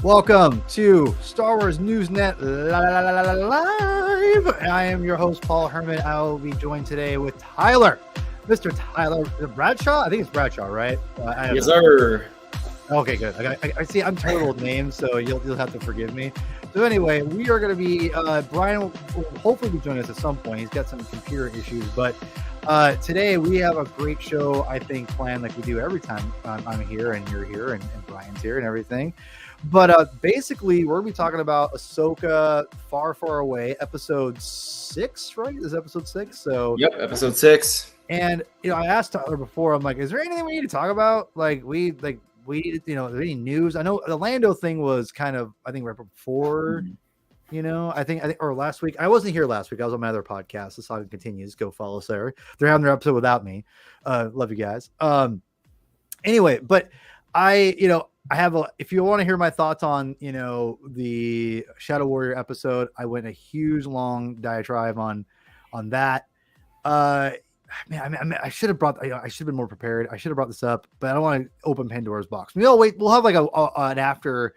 Welcome to Star Wars Newsnet Live. I am your host, Paul Herman. I will be joined today with Tyler. Mr. Tyler Bradshaw? I think it's Bradshaw, right? Yes, sir. Okay, good. I see. I'm terrible with names, so you'll have to forgive me. So anyway, we are going to be Brian will hopefully be joining us at some point. He's got some computer issues, but today we have a great show, I think, planned like we do every time I'm here and you're here and Brian's here and everything. But basically, we're going to be talking about Ahsoka Far, Far Away, episode 6, right? This is episode 6. So yep, episode 6. And I asked Tyler before. I'm like, is there anything we need to talk about? We is there any news? I know the Lando thing was kind of, I think, right before. I think, or last week. I wasn't here last week. I was on my other podcast. The saga continues. Go follow us there. They're having their episode without me. Love you guys. Anyway, but I have if you want to hear my thoughts on, the Shadow Warrior episode, I went a huge long diatribe on that. I should have brought, I should have been more prepared. I should have brought this up, but I don't want to open Pandora's box. Wait, we'll have like an after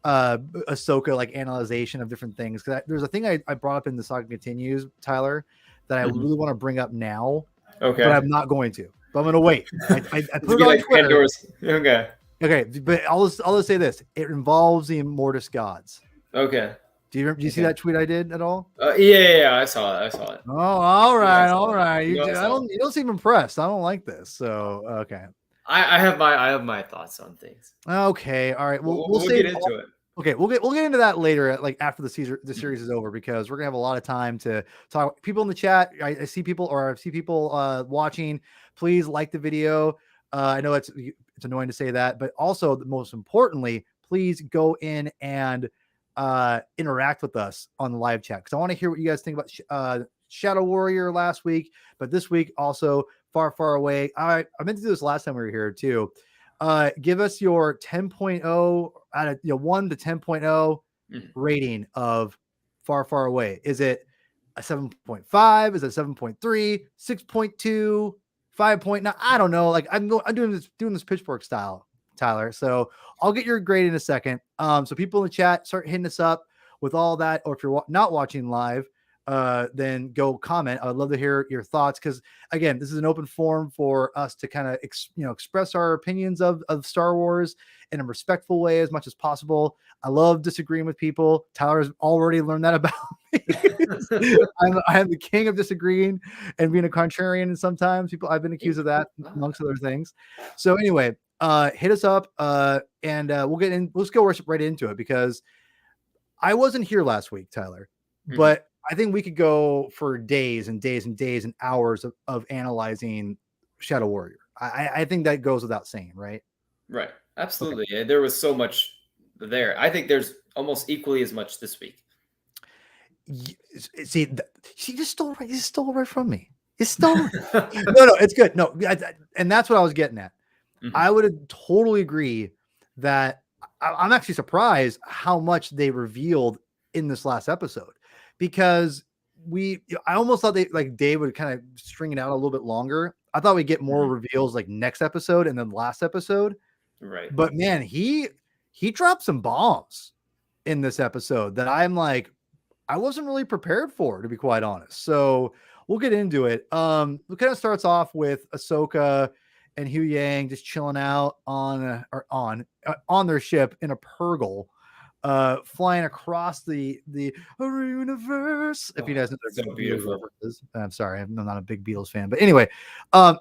Ahsoka like analyzation of different things. Cause there's a thing I brought up in the saga continues, Tyler, that I really want to bring up now. Okay. But I'm not going to, but I'm going to wait. I put it on like Twitter. Pandora's. Okay, but I'll just say this: it involves the Immortus gods. Okay. Do you see that tweet I did at all? Yeah, I saw it. Oh, all right, Yeah, all right. You I don't seem impressed. I don't like this. So okay. I have my thoughts on things. Okay, all right. We'll get into it. Okay, we'll get into that later, like after the series is over, because we're gonna have a lot of time to talk. People in the chat, I see people watching. Please like the video. I know it's annoying to say that, but also most importantly, please go in and interact with us on the live chat, because I want to hear what you guys think about Shadow Warrior last week, but this week also Far, Far Away. I meant to do this last time we were here too. Give us your 10.0 out of 1 to 10.0 rating of Far, Far Away. Is it a 7.5? Is it 7.3? 6.2? 5.9? I don't know. Like I'm doing this pitchfork style, Tyler. So I'll get your grade in a second. So people in the chat, start hitting us up with all that, or if you're not watching live, then go comment. I'd love to hear your thoughts, because again, this is an open forum for us to kind of express our opinions of Star Wars in a respectful way as much as possible. I love disagreeing with people. Tyler's already learned that about me. I am the king of disagreeing and being a contrarian, and sometimes I've been accused of that amongst other things. So anyway, hit us up and we'll get in. Let's go right into it, because I wasn't here last week, Tyler, but I think we could go for days and days and days and hours of analyzing Shadow Warrior. I think that goes without saying, right? Right. Absolutely. Okay. There was so much there. I think there's almost equally as much this week. See, she just stole right from me. It's stolen. No, it's good. No, and that's what I was getting at. I would totally agree that I'm actually surprised how much they revealed in this last episode, because I almost thought Dave would kind of string it out a little bit longer. I thought we'd get more reveals like next episode and then last episode. Right. But man, he dropped some bombs in this episode that I'm like, I wasn't really prepared for, to be quite honest. So we'll get into it. It kind of starts off with Ahsoka and Hu Yang just chilling out on their ship in a Purgle, flying across the universe. If you guys know, they're so beautiful. I'm sorry, I'm not a big Beatles fan, but anyway,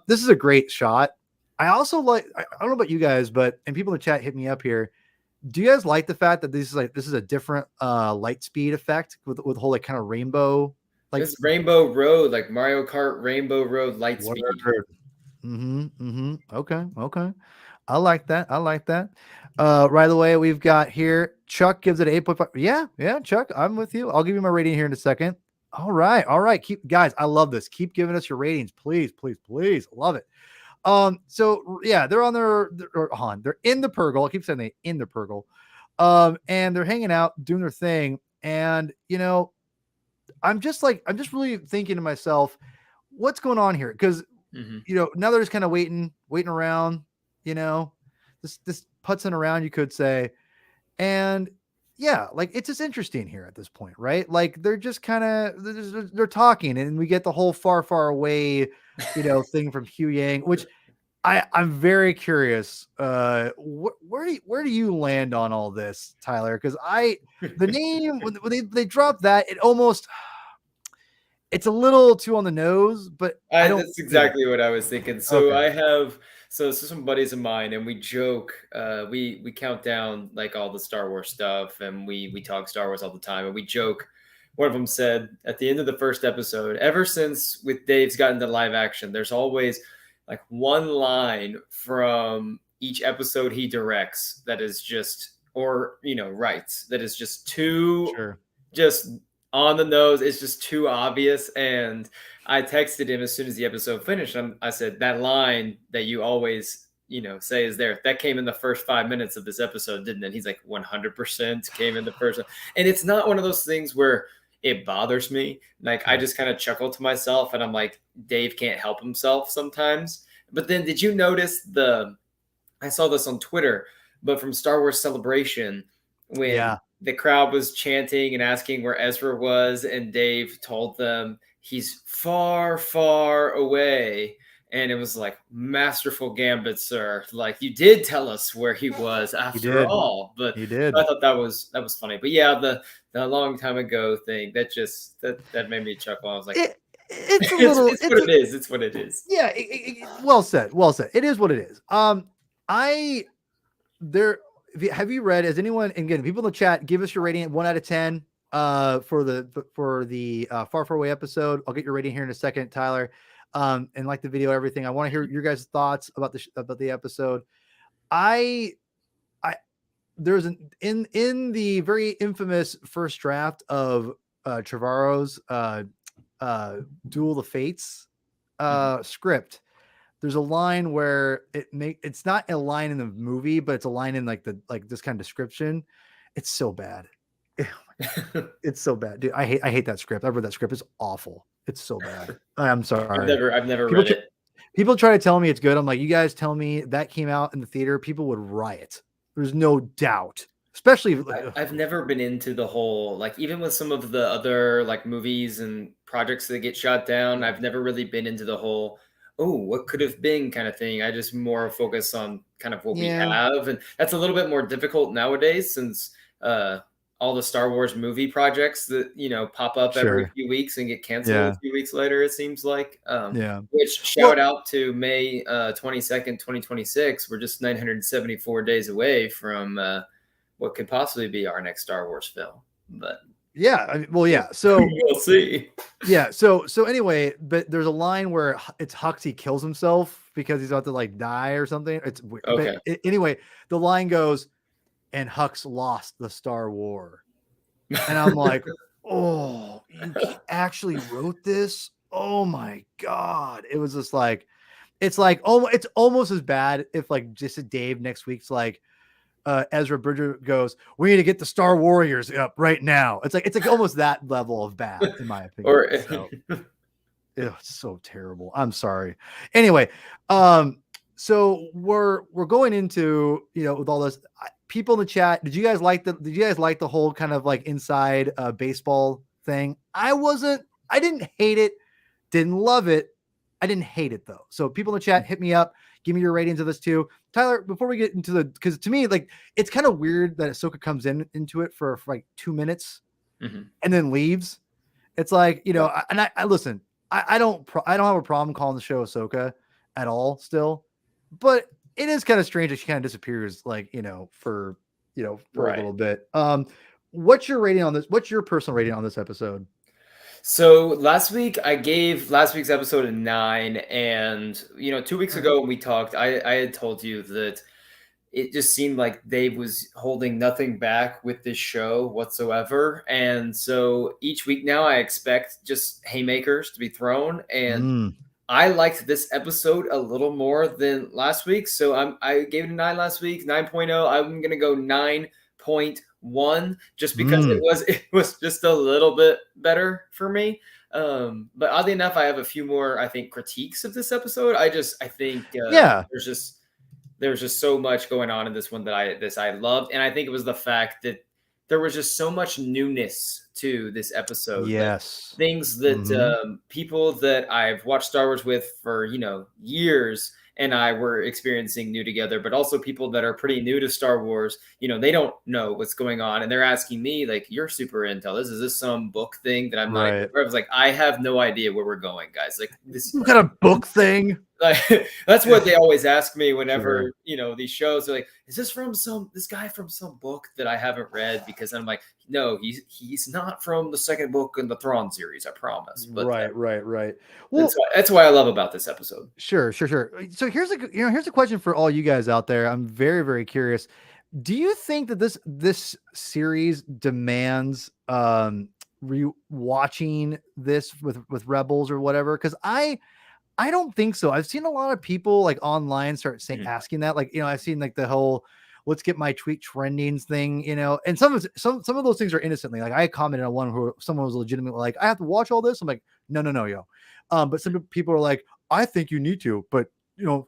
this is a great shot. I also I don't know about you guys, and people in the chat hit me up here. Do you guys like the fact that this is a different light speed effect with the whole kind of rainbow, like this Rainbow Road, like Mario Kart Rainbow Road light speed? Okay. I like that. Right away, we've got here, Chuck gives it 8.5. Yeah, Chuck, I'm with you. I'll give you my rating here in a second. All right. Guys, I love this. Keep giving us your ratings, please. Love it. So yeah, they're in the Purgle. I keep saying they in the Purgle. And they're hanging out, doing their thing. And I'm just really thinking to myself, what's going on here? Because now they're just kind of waiting around, this putzing around, you could say. And yeah, like it's just interesting here at this point, right? Like they're just kind of they're talking, and we get the whole far, far away, thing from Hugh Yang, which I'm very curious. Where do you land on all this, Tyler? Because the name when they drop that, it's a little too on the nose, but I don't. That's exactly what I was thinking. So Okay. I have some buddies of mine, and we joke. We count down like all the Star Wars stuff, and we talk Star Wars all the time, and we joke. One of them said at the end of the first episode, ever since with Dave's gotten to live action, there's always like one line from each episode he directs that is just writes that is just too Sure. just on the nose. It's just too obvious. And I texted him as soon as the episode finished. I said, that line that you always, say is there, that came in the first 5 minutes of this episode, didn't it? He's like, 100% came in the first. And it's not one of those things where it bothers me. Like, I just kind of chuckle to myself, and I'm like, Dave can't help himself sometimes. But then did you notice I saw this on Twitter, but from Star Wars Celebration, when the crowd was chanting and asking where Ezra was, and Dave told them he's far, far away. And it was like, masterful gambit, sir. Like, you did tell us where he was after all. But he did. I thought that was funny. But yeah, the long time ago thing, that made me chuckle. I was like, it's a little. It's what it is. It's what it is. Yeah. Well said. Well said. It is what it is. Have you read? Has anyone? And again, people in the chat, give us your rating 1 out of 10 for the Far Far Away episode. I'll get your rating here in a second, Tyler. And like the video, everything. I want to hear your guys' thoughts about the episode. There's in the very infamous first draft of Trevorrow's Duel of the Fates script. There's a line where it's not a line in the movie, but it's a line in this kind of description. It's so bad. It's so bad, dude. I hate that script. I've read that script. It's awful. It's so bad. I'm sorry. I've never read it. People try to tell me it's good. I'm like, you guys tell me that came out in the theater, people would riot. There's no doubt. Especially I've never been into the whole, like, even with some of the other like movies and projects that get shot down, I've never really been into the whole, oh, what could have been kind of thing. I just more focus on kind of what we have. And that's a little bit more difficult nowadays, since all the Star Wars movie projects that, pop up every few weeks and get canceled a few weeks later, it seems like. Which shout out to May 22nd, 2026. We're just 974 days away from what could possibly be our next Star Wars film. But so we'll see. So anyway, but there's a line where it's Hux, he kills himself because he's about to like die or something. It's weird. Okay. But anyway, the line goes, and Hux lost the Star War. And I'm like, oh, you actually wrote this? Oh my God. It was just like, it's almost as bad if like just a Dave next week's like, Ezra Bridger goes, we need to get the Star Warriors up right now. It's like almost that level of bad, in my opinion. It's so terrible. I'm sorry. Anyway, so we're going into, with all this, people in the chat, did you guys like the whole kind of like inside baseball thing? I didn't hate it, didn't love it. I didn't hate it though. So people in the chat, hit me up, give me your ratings of this too. Tyler, before we get into because to me, like, it's kind of weird that Ahsoka comes into it for like 2 minutes and then leaves. It's like, and I listen, I don't have a problem calling the show Ahsoka at all still, but it is kind of strange that she kind of disappears, like, for a little bit. What's your rating on this? What's your personal rating on this episode? So last week I gave last week's episode a 9, and 2 weeks ago when we talked, I had told you that it just seemed like Dave was holding nothing back with this show whatsoever. And so each week now I expect just haymakers to be thrown, and I liked this episode a little more than last week. So I gave it a 9 last week, 9.0. I'm going to go 9.1 just because it was just a little bit better for me. But oddly enough, I have a few more, I think, critiques of this episode. I think there's just There was just so much going on in this one that I loved, and I think it was the fact that there was just so much newness to this episode. Like Yes. things that people that I've watched Star Wars with for years and I were experiencing new together, but also people that are pretty new to Star Wars. They don't know what's going on, and they're asking me like, "You're super intel. Is this some book thing that I'm not?" I was like, "I have no idea where we're going, guys. Like this Some kind of book thing." Like that's what they always ask me whenever these shows are like, "Is this from this guy from some book that I haven't read?" Because I'm like, "No, he's not from the second book in the Thrawn series, I promise." But right. Well, that's why I love about this episode. Sure. So here's a question for all you guys out there. I'm very, very curious. Do you think that this series demands rewatching this with Rebels or whatever? Because I don't think so. I've seen a lot of people like online start asking that. Like, I've seen like the whole "let's get my tweet trendings" thing, and some of those things are innocently. Like I commented on one where someone was legitimately like, "I have to watch all this." I'm like, no, yo. But some people are like, "I think you need to," but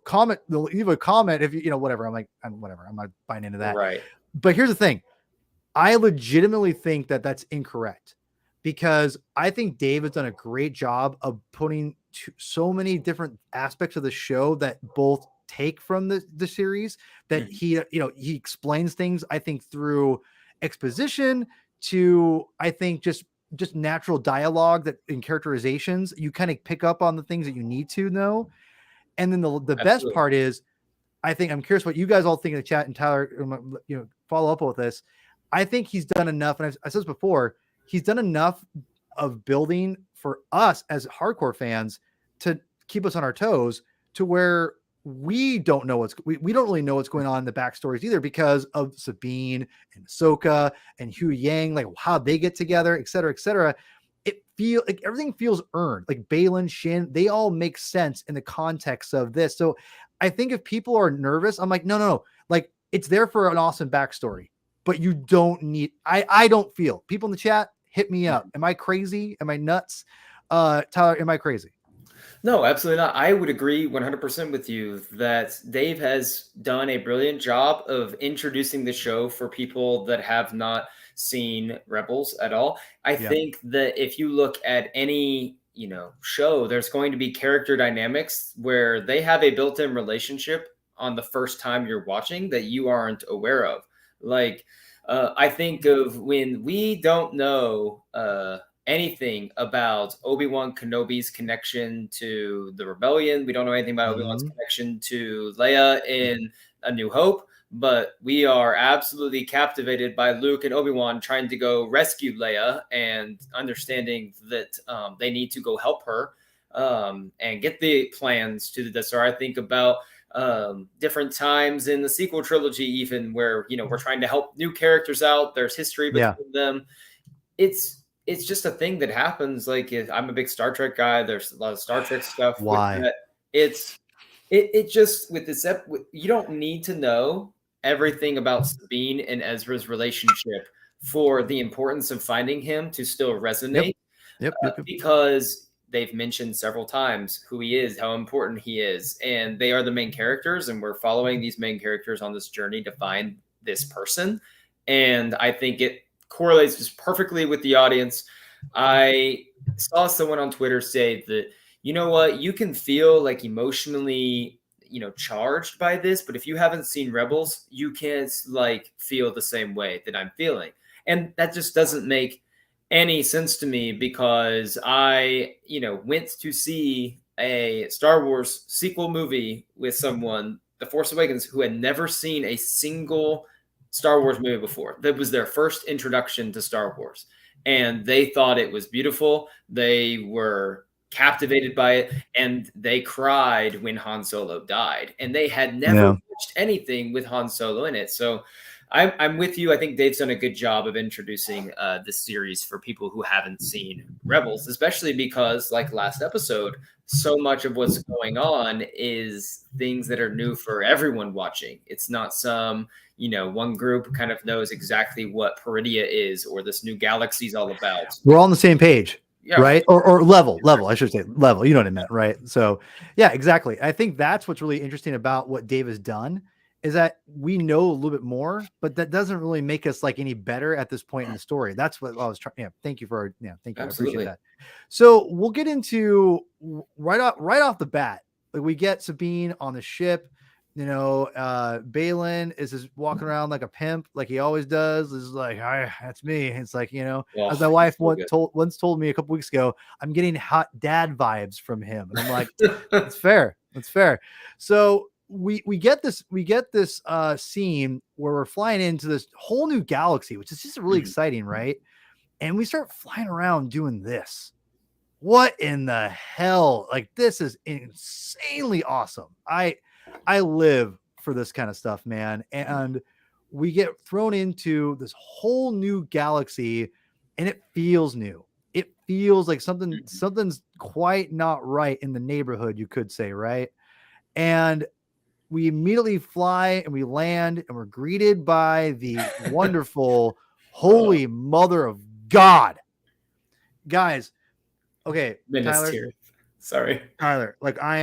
comment, they'll leave a comment if whatever. I'm like, whatever. I'm not buying into that. Right. But here's the thing. I legitimately think that that's incorrect, because I think Dave has done a great job of putting so many different aspects of the show that both take from the series, that he explains things, I think, through exposition to, I think, just natural dialogue that in characterizations, you kind of pick up on the things that you need to know. And then the best part is, I think, I'm curious what you guys all think in the chat, and Tyler, follow up with this. I think he's done enough. And I said this before, he's done enough of building for us as hardcore fans to keep us on our toes, to where we don't know we don't really know what's going on in the backstories either, because of Sabine and Ahsoka and Hu Yang, like how they get together, et cetera, et cetera. It feels like everything feels earned. Like Balin, Shin, they all make sense in the context of this. So I think if people are nervous, I'm like, no. Like it's there for an awesome backstory, but you don't need, I don't feel, people in the chat, hit me up. Am I crazy? Am I nuts? Tyler, am I crazy? No, absolutely not. I would agree 100% with you that Dave has done a brilliant job of introducing the show for people that have not seen Rebels at all. I think that if you look at any, show, there's going to be character dynamics where they have a built-in relationship on the first time you're watching that you aren't aware of. Like, I think of when we don't know anything about Obi-Wan Kenobi's connection to the rebellion. We don't know anything about Obi-Wan's connection to Leia in A New Hope, but we are absolutely captivated by Luke and Obi-Wan trying to go rescue Leia and understanding that they need to go help her and get the plans to the Death Star. I think about different times in the sequel trilogy, even where, we're trying to help new characters out. There's history between them. It's just a thing that happens. Like, I'm a big Star Trek guy. There's a lot of Star Trek stuff. Why? It just, with this, you don't need to know everything about Sabine and Ezra's relationship for the importance of finding him to still resonate. Yep. Because they've mentioned several times who he is, how important he is, and they are the main characters, and we're following these main characters on this journey to find this person. And I think it correlates just perfectly with the audience. I saw someone on Twitter say that, you know what, you can feel like emotionally, charged by this, but if you haven't seen Rebels, you can't like feel the same way that I'm feeling. And that just doesn't make any sense to me, because I, went to see a Star Wars sequel movie with someone, The Force Awakens, who had never seen a single Star Wars movie before. That was their first introduction to Star Wars. And they thought it was beautiful. They were captivated by it, and they cried when Han Solo died. And they had never watched anything with Han Solo in it. So I'm with you. I think Dave's done a good job of introducing this series for people who haven't seen Rebels, especially because, like last episode, so much of what's going on is things that are new for everyone watching. It's not some, one group kind of knows exactly what Peridia is or this new galaxy is all about. We're all on the same page. Yeah. Right. Or level, I should say level, you know what I meant. Right. So yeah, exactly. I think that's what's really interesting about what Dave has done, is that we know a little bit more, but that doesn't really make us like any better at this point in the story. That's what I was trying. Yeah, thank you for thank you. I appreciate Absolutely. that. So we'll get into right off the bat. Like we get Sabine on the ship. Balin is just walking around like a pimp, like he always does. Is like, "Hi, that's me." It's like, as my wife once told me a couple weeks ago, I'm getting hot dad vibes from him, and I'm like, that's fair. That's fair. So we get this scene where we're flying into this whole new galaxy, which is just really exciting, right? And we start flying around doing this. What in the hell? Like, this is insanely awesome. I live for this kind of stuff, man. And we get thrown into this whole new galaxy, and it feels new. It feels like something's quite not right in the neighborhood, you could say, right? And we immediately fly and we land, and we're greeted by the wonderful Holy Mother of God. Guys, okay, Tyler. Sorry. Tyler, like I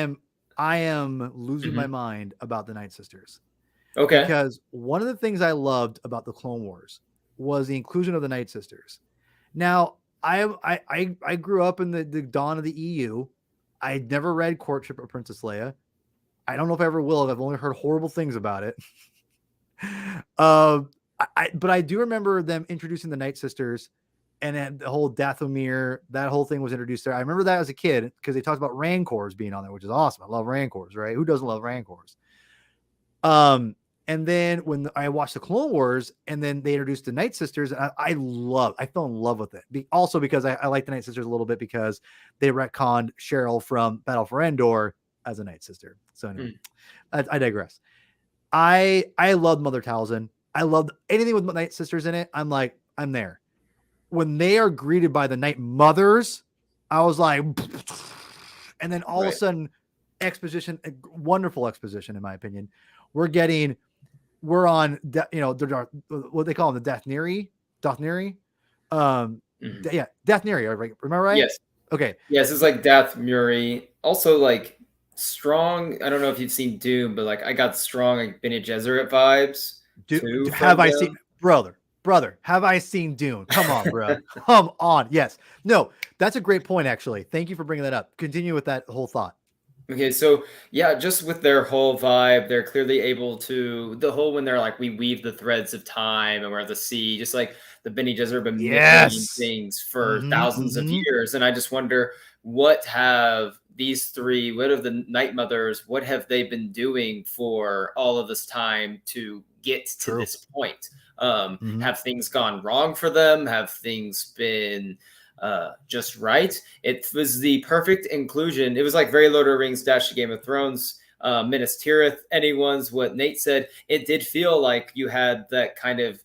am losing my mind about the Nightsisters. Okay. Because one of the things I loved about the Clone Wars was the inclusion of the Nightsisters. Now, I grew up in the dawn of the EU. I never read Courtship of Princess Leia. I don't know if I ever will. I've only heard horrible things about it. But I do remember them introducing the Nightsisters, and then the whole Dathomir, that whole thing was introduced there. I remember that as a kid because they talked about Rancors being on there, which is awesome. I love Rancors, right? Who doesn't love Rancors? And then when I watched the Clone Wars, and then they introduced the Nightsisters, I fell in love with it. Also because I like the Nightsisters a little bit because they retconned Cheryl from Battle for Endor as a Nightsister. So anyway, I digress. I loved Mother Talzin. I loved anything with Nightsisters in it. I'm like, I'm there. When they are greeted by the Night Mothers, I was like, and then all of a sudden, exposition, wonderful exposition, in my opinion. We're on, what they call them, the Dathniri. Yeah, Dathniri, right? Remember right? Yes. Okay. Yes, it's like Dathmiri. Also, like strong. I don't know if you've seen Doom, but like I got strong like Bene Gesserit vibes. Have I seen, brother? Have I seen Dune? Come on, bro. Come on. Yes. No, that's a great point, actually. Thank you for bringing that up. Continue with that whole thought. Okay, so yeah, just with their whole vibe, they're clearly able to when they're like, we weave the threads of time and we're at the sea, just like the Bene Gesserit been making things for thousands of years. And I just wonder, what have the Night Mothers, what have they been doing for all of this time to get to this point? Have things gone wrong for them? Have things been just right? It was the perfect inclusion. It was like very Lord of the Rings dash to Game of Thrones, Minas Tirith. Anyone's what Nate said. It did feel like you had that kind of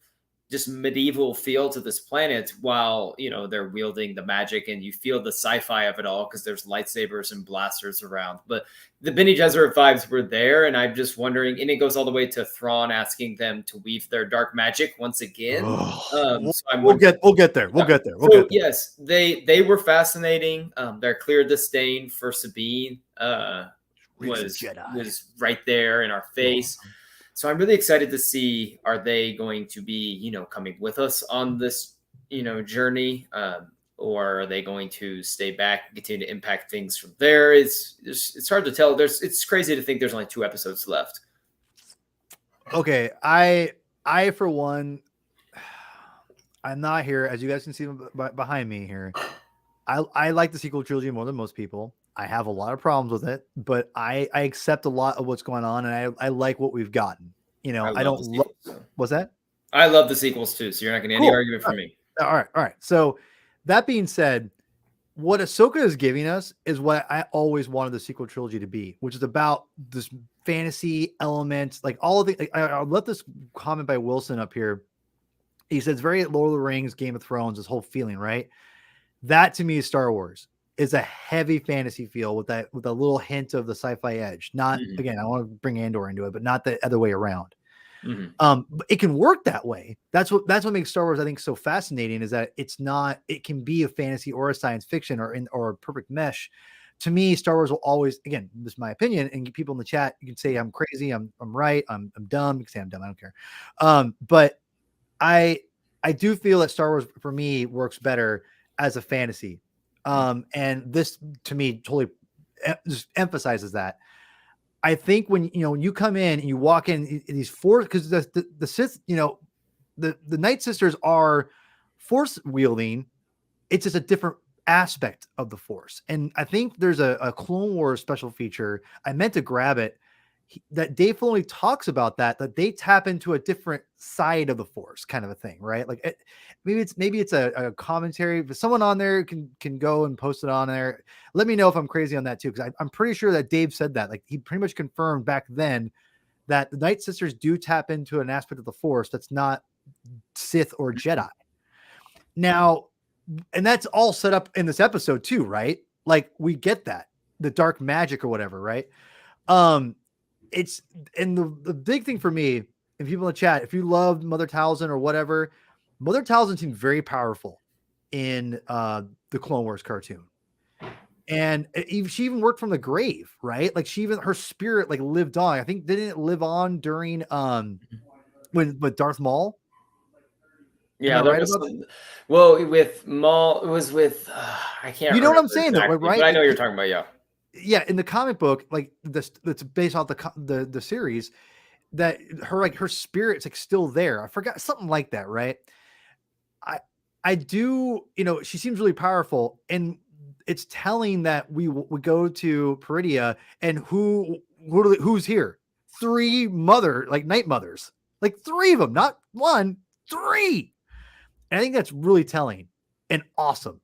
just medieval feel to this planet while they're wielding the magic, and you feel the sci-fi of it all because there's lightsabers and blasters around. But the Bene Gesserit vibes were there, and I'm just wondering, and it goes all the way to Thrawn asking them to weave their dark magic once again. We'll get there. We'll get there. Yes, they were fascinating. Their clear disdain for Sabine was right there in our face. So I'm really excited to see, are they going to be, coming with us on this, journey, or are they going to stay back and continue to impact things from there? It's hard to tell. It's crazy to think there's only 2 episodes left. Okay, I for one, I'm not here, as you guys can see behind me here. I like the sequel trilogy more than most people. I have a lot of problems with it, but I accept a lot of what's going on, and I like what we've gotten. I don't love. What's that? I love the sequels too, so you're not going to get any argument from me. All right. So that being said, what Ahsoka is giving us is what I always wanted the sequel trilogy to be, which is about this fantasy element, like all of the. I'll let this comment by Wilson up here. He says very Lord of the Rings, Game of Thrones, this whole feeling, right? That to me is Star Wars. Is a heavy fantasy feel with a little hint of the sci-fi edge. Not again, I want to bring Andor into it, but not the other way around. But it can work that way. That's what makes Star Wars, I think, so fascinating, is that it can be a fantasy or a science fiction or a perfect mesh, to me, Star Wars will always, again, this is my opinion, and people in the chat, you can say I'm crazy, I'm right, I'm dumb. You can say I'm dumb, I don't care. But I do feel that Star Wars for me works better as a fantasy. And this to me totally just emphasizes that. I think when you come in and you walk in these Force, because the Sith, the Night Sisters are Force wielding. It's just a different aspect of the Force. And I think there's a Clone Wars special feature. I meant to grab it. That Dave Filoni talks about that they tap into a different side of the Force, kind of a thing, right? Like maybe it's a commentary, but someone on there can go and post it on there. Let me know if I'm crazy on that too, because I'm pretty sure that Dave said that. Like he pretty much confirmed back then that the Night Sisters do tap into an aspect of the Force that's not Sith or Jedi. Now, and that's all set up in this episode too, right? Like we get that, the dark magic or whatever, right? It's, and the big thing for me, and people in the chat, if you loved Mother Talzin or whatever, Mother Talzin seemed very powerful in the Clone Wars cartoon. And she even worked from the grave, right? Like her spirit like lived on. I think didn't it live on during with Darth Maul? Yeah, right well, with Maul, it was with I can't. You know what I'm saying, exactly, though, right? But I know what you're talking about. Yeah. Yeah, in the comic book, like this, that's based off the series, that her spirit's like still there. I forgot something like that, right? I do, she seems really powerful, and it's telling that we go to Peridia, and who's here? 3 Night Mothers, like 3 of them, not 1, 3. And I think that's really telling and awesome.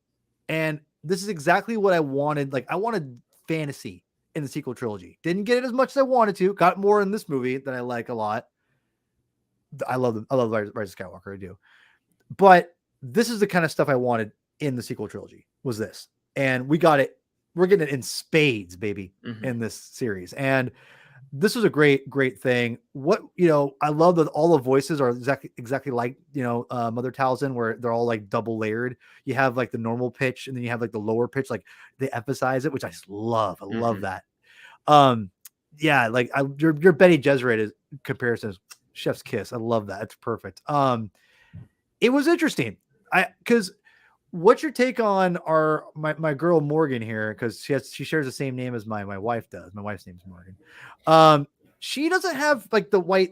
And this is exactly what I wanted. Like I wanted fantasy in the sequel trilogy. Didn't get it as much as I wanted to. Got more in this movie that I like a lot. I love Rise of Skywalker. I do. But this is the kind of stuff I wanted in the sequel trilogy, was this. And we got it. We're getting it in spades, baby, in this series. And this was a great thing. What, I love that all the voices are exactly like, Mother Talzin, where they're all like double layered. You have like the normal pitch, and then you have like the lower pitch, like they emphasize it, which I just love. I love that. Yeah, like your Betty Gesserit comparison is chef's kiss. I love that. It's perfect. It was interesting. Because what's your take on my girl Morgan here? Because she shares the same name as my wife does. My wife's name is Morgan. She doesn't have like the white,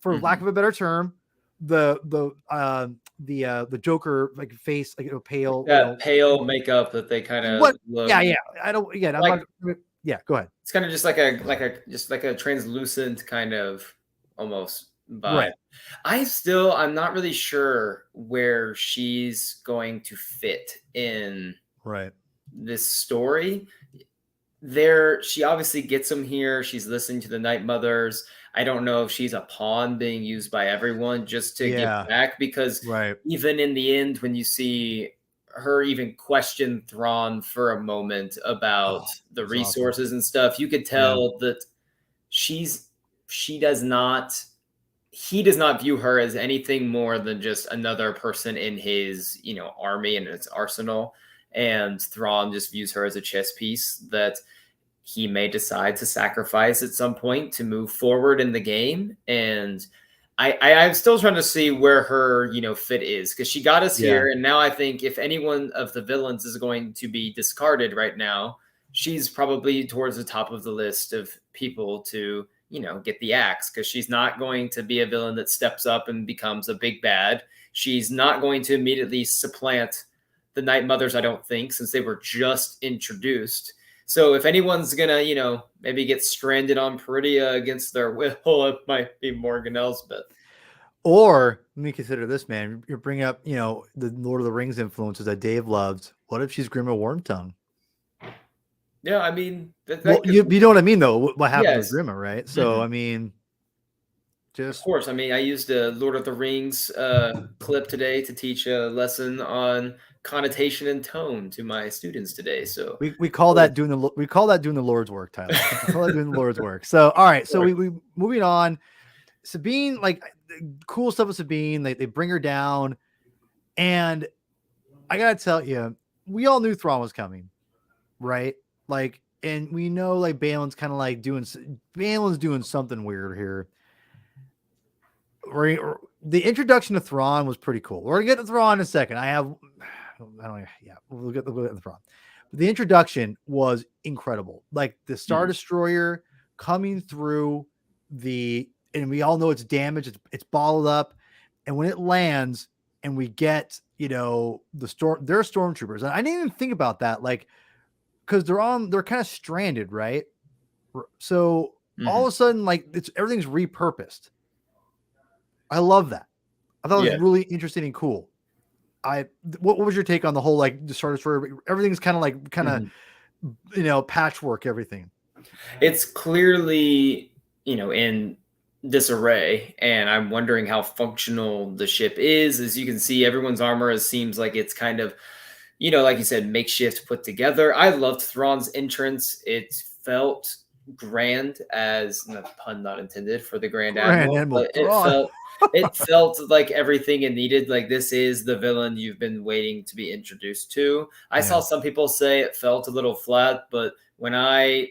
for lack of a better term, the Joker like face, like pale. Pale makeup that they kind of look. Yeah. I don't. Again, I'm like, not. Yeah, go ahead. It's kind of just like a translucent kind of almost vibe. Right. I'm not really sure where she's going to fit in this story. She obviously gets them here. She's listening to the Night Mothers. I don't know if she's a pawn being used by everyone just to get back, because even in the end, when you see her even question Thrawn for a moment about the resources and stuff, you could tell that he does not view her as anything more than just another person in his, army and its arsenal. And Thrawn just views her as a chess piece that he may decide to sacrifice at some point to move forward in the game. And I'm still trying to see where her, fit is, because she got us here. And now I think if any one of the villains is going to be discarded right now, she's probably towards the top of the list of people to, get the axe, because she's not going to be a villain that steps up and becomes a big bad. She's not going to immediately supplant the Night Mothers, I don't think, since they were just introduced. So if anyone's gonna, maybe get stranded on Peridia against their will, it might be Morgan Elsbeth. Or let me consider this, man. You're bringing up, the Lord of the Rings influences that Dave loves. What if she's Grima Wormtongue? Yeah, I mean, you know what I mean, though. What happened with Grima, right? So I mean, of course. I mean, I used a Lord of the Rings clip today to teach a lesson on connotation and tone to my students today. So we call that doing the Lord's work, Tyler. We call that doing the Lord's work. So all right, so we moving on. Sabine, like cool stuff with Sabine. They bring her down, and I gotta tell you, we all knew Thrawn was coming, right? like, and we know like Balin's kind of like Balin's doing something weird here. The introduction to Thrawn was pretty cool. We're gonna get to Thrawn in a second. We'll get to Thrawn. But the introduction was incredible. Like the Star Destroyer coming through and we all know it's damaged, it's bottled up, and when it lands, and we get they're stormtroopers, and I didn't even think about that, like because they're kind of stranded, right? So all of a sudden, like everything's repurposed. I love that. I thought it was really interesting and cool. What was your take on the whole like the Star Destroyer? Everything's kind of patchwork, everything. It's clearly in disarray, and I'm wondering how functional the ship is. As you can see, everyone's armor seems like it's kind of like you said, makeshift, put together. I loved Thrawn's entrance. It felt grand, as pun not intended for the Grand Admiral, but it felt like everything it needed. Like this is the villain you've been waiting to be introduced to. I saw some people say it felt a little flat, but when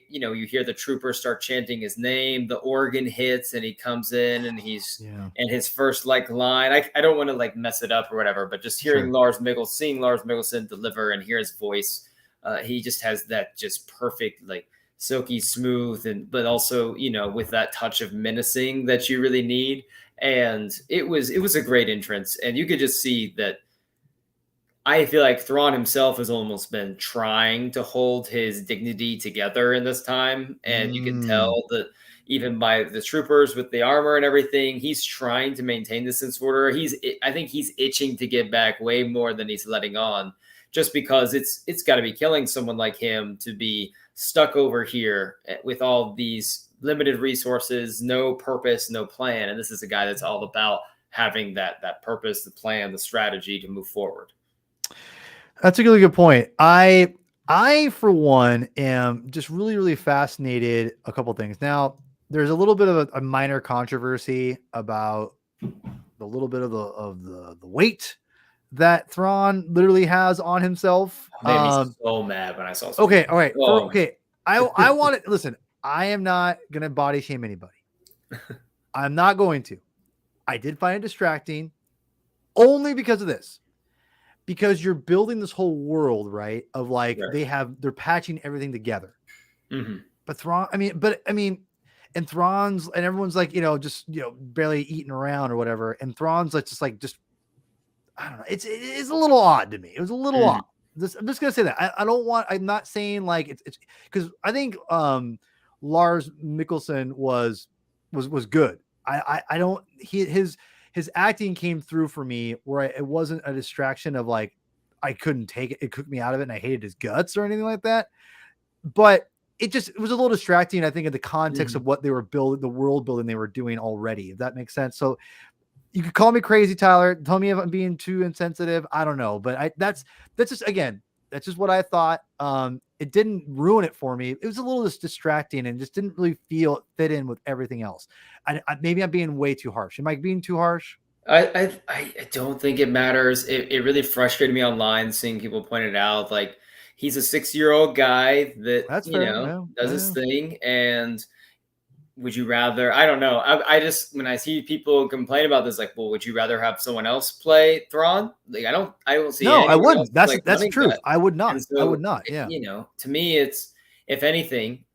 you hear the trooper start chanting his name, the organ hits and he comes in and and his first line, I don't want to like mess it up or whatever, but just hearing seeing Lars Mikkelsen deliver and hear his voice, he just has that just perfect, like silky smooth, but also, with that touch of menacing that you really need. And it was a great entrance, and you could just see that. I feel like Thrawn himself has almost been trying to hold his dignity together in this time. And you can tell that even by the troopers with the armor and everything, he's trying to maintain the sense of order. I think he's itching to get back way more than he's letting on, just because it's got to be killing someone like him to be stuck over here with all these limited resources, no purpose, no plan. And this is a guy that's all about having that purpose, the plan, the strategy to move forward. That's a really good point. I for one am just really, really fascinated. A couple things. Now, there's a little bit of a minor controversy about the little bit of the weight that Thrawn literally has on himself. Made me so mad when I saw something. Okay, all right. Okay. I want to listen. I am not gonna body shame anybody. I'm not going to. I did find it distracting only because of this. Because you're building this whole world, right? Of like they're patching everything together. But Thrawn, and Thrawn's and everyone's like, just barely eating around or whatever. And Thrawn's like just I don't know. It's a little odd to me. It was a little odd. I'm just gonna say that. I'm not saying like it's because I think Lars Mikkelsen was good. I don't his acting came through for me where it wasn't a distraction of like, I couldn't take it. It took me out of it and I hated his guts or anything like that. But it was a little distracting, I think, in the context of what they were building, the world building they were doing already, if that makes sense. So you could call me crazy, Tyler. Tell me if I'm being too insensitive. I don't know. But that's just what I thought. It didn't ruin it for me. It was a little just distracting and just didn't really fit in with everything else. Maybe I'm being way too harsh. Am I being too harsh? I don't think it matters. It really frustrated me online seeing people point it out. Like, he's a 6-year-old guy that does his thing. And would you rather? I don't know. I just, when I see people complain about this, like, well, would you rather have someone else play Thrawn? Like, I don't see. No, I wouldn't. That's true. I would not. So, I would not. Yeah. To me, it's, if anything,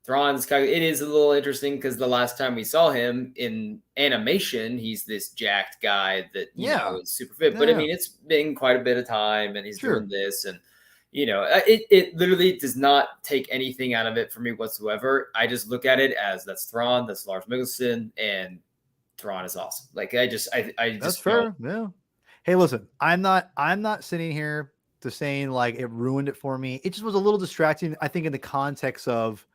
Thrawn's it is a little interesting because the last time we saw him in animation, he's this jacked guy that is super fit. But I mean, it's been quite a bit of time, and he's doing this, and it literally does not take anything out of it for me whatsoever. I just look at it as that's Thrawn, that's Lars Mikkelsen, and Thrawn is awesome. Like I just that's fair. Yeah. Hey, listen, I'm not sitting here to saying like it ruined it for me. It just was a little distracting, I think, in the context of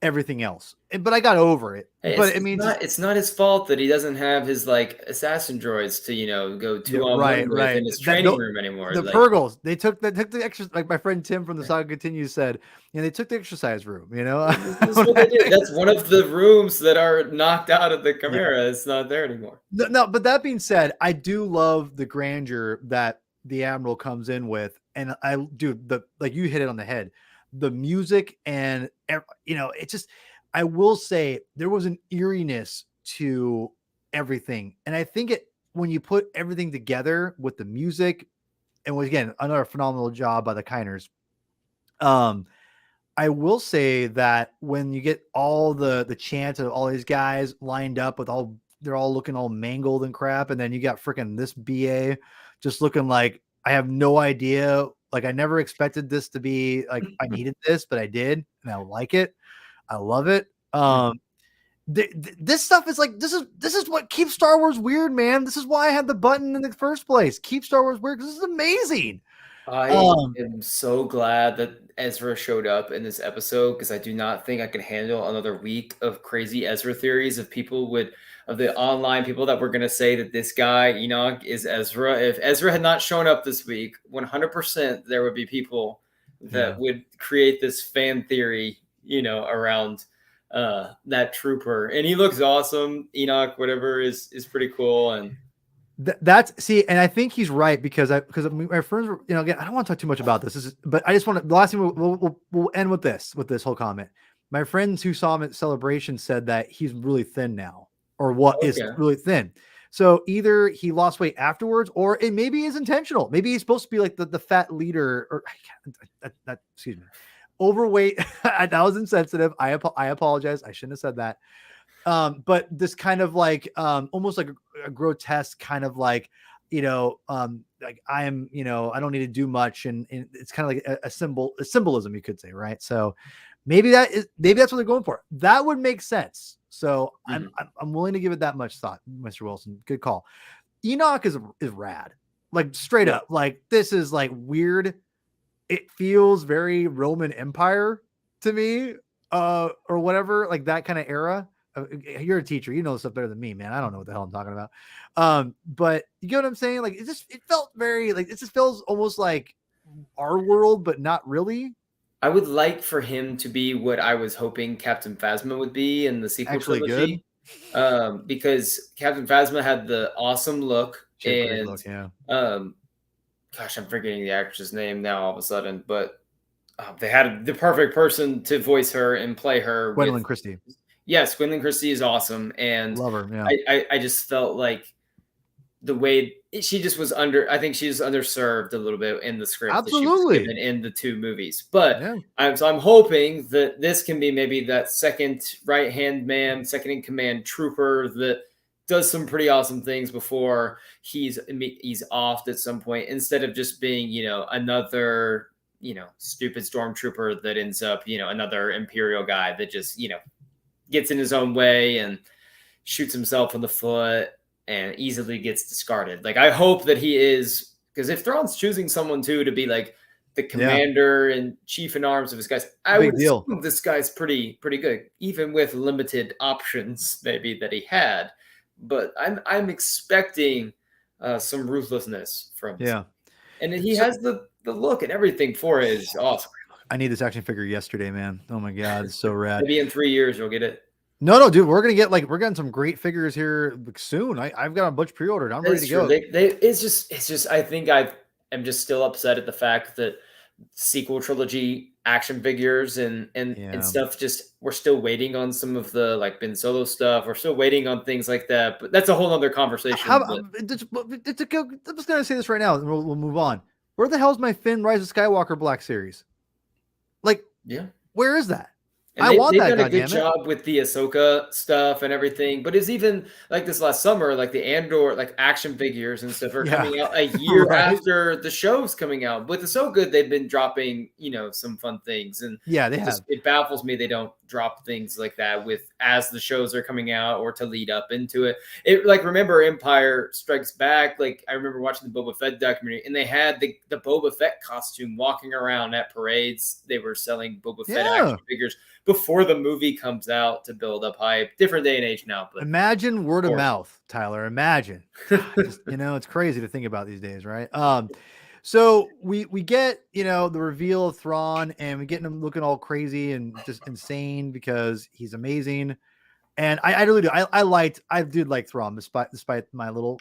everything else. But I got over it. Hey, but it's not his fault that he doesn't have his like assassin droids to go two-on-one with in his training room anymore. The Purgles, they took the extra, like my friend Tim from the Saga Continues said, they took the exercise room. That's what they did. That's one of the rooms that are knocked out of the Chimera. It's not there anymore. No, but that being said, I do love the grandeur that the Admiral comes in with, and like you hit it on the head. the music, and it just, I will say there was an eeriness to everything. And I think when you put everything together with the music, and was, again, another phenomenal job by the Kiners. I will say that when you get all the chants of all these guys lined up with they're all looking all mangled and crap, and then you got freaking this BA just looking like, I have no idea. Like, I never expected this to be like, I needed this, but I did, and I like it. I love it. This stuff is like, this is what keeps Star Wars weird, man. This is why I had the button in the first place. Keep Star Wars weird, because this is amazing. I am so glad that Ezra showed up in this episode, because I do not think I could handle another week of crazy Ezra theories of the online people that were going to say that this guy, Enoch, is Ezra. If Ezra had not shown up this week, 100% there would be people that would create this fan theory, around that trooper. And he looks awesome. Enoch, whatever, is pretty cool. And and I think he's right, because my friends were, again, I don't want to talk too much about this, but I just want to, the last thing we'll end with this whole comment. My friends who saw him at Celebration said that he's really thin now, or is really thin. So either he lost weight afterwards, or it maybe is intentional. Maybe he's supposed to be like the fat leader, or excuse me, overweight. That was insensitive. I apologize. I shouldn't have said that. But this kind of like, almost like a grotesque kind of like, like I am, I don't need to do much. And it's kind of like a symbolism, you could say. Right. So maybe that's what they're going for. That would make sense. So I'm willing to give it that much thought, Mr. Wilson. Good call. Enoch is rad. Like, straight up, like, this is like weird. It feels very Roman Empire to me, or whatever, like that kind of era. You're a teacher, you know stuff better than me, man. I don't know what the hell I'm talking about. But you get what I'm saying? Like, it felt very like, it just feels almost like our world, but not really. I would like for him to be what I was hoping Captain Phasma would be in the sequel trilogy. Because Captain Phasma had the awesome look, and look, yeah. Gosh, I'm forgetting the actress's name now all of a sudden, but they had the perfect person to voice her and play her. Gwendolyn Christie. Yes, Gwendolyn Christie is awesome, and love her. Yeah, I just felt like the way she just was I think she's underserved a little bit in the script. Absolutely. That she was given in the two movies. But I'm hoping that this can be maybe that second right-hand man, second in command trooper that does some pretty awesome things before he's off at some point, instead of just being, another, stupid stormtrooper that ends up, another Imperial guy that just, gets in his own way and shoots himself in the foot and easily gets discarded. Like, I hope that he is, because if Thrawn's choosing someone to be like the commander and chief in arms of his guys, I would assume this guy's pretty good, even with limited options maybe that he had. But I'm expecting some ruthlessness from him. Yeah. And he has the look and everything for it. Is awesome. I need this action figure yesterday, man. Oh my God, it's so rad. Maybe in 3 years you'll get it. No, dude, we're getting some great figures here soon. I've got a bunch pre-ordered. I'm ready to go. It's just I think I'm just still upset at the fact that sequel trilogy action figures and stuff, just we're still waiting on some of the like Ben Solo stuff. We're still waiting on things like that, but that's a whole other conversation. I'm just gonna say this right now, and we'll move on. Where the hell's my Finn Rise of Skywalker Black Series? Like, where is that? And they've done a good job with the Ahsoka stuff and everything, but it's even like this last summer, like the Andor, like action figures and stuff are coming out a year after the show's coming out. With Ahsoka, they've been dropping, some fun things, and it baffles me they don't drop things like that as the shows are coming out or to lead up into it. It like, remember Empire Strikes Back? Like, I remember watching the Boba Fett documentary, and they had the Boba Fett costume walking around at parades. They were selling Boba Fett action figures before the movie comes out to build up hype. Different day and age now. But imagine word of mouth, Tyler. Imagine. It's crazy to think about these days, right? So we get, the reveal of Thrawn, and we get him looking all crazy and just insane because he's amazing. And I really do. I did like Thrawn despite my little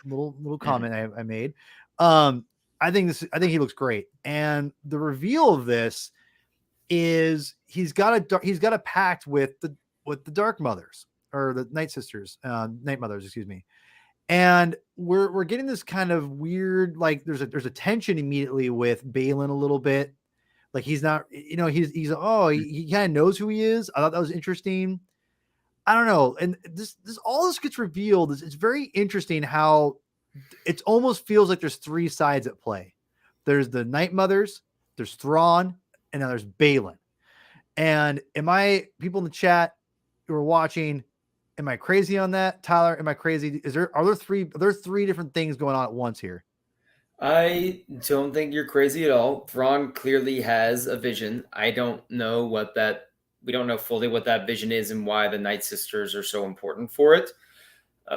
comment I made. I think he looks great. And the reveal of this, is he's got a pact with the Dark Mothers, or the Night Mothers, excuse me. And we're getting this kind of weird, like there's a tension immediately with Balin a little bit. Like he's not, he kind of knows who he is. I thought that was interesting. I don't know. And this all this gets revealed. It's very interesting how it almost feels like there's three sides at play. There's the Night Mothers, there's Thrawn, and now there's Balin. And people in the chat who are watching, am I crazy on that? Tyler, am I crazy? Are there three different things going on at once here? I don't think you're crazy at all. Thrawn clearly has a vision. I don't know we don't know fully what that vision is and why the Nightsisters are so important for it.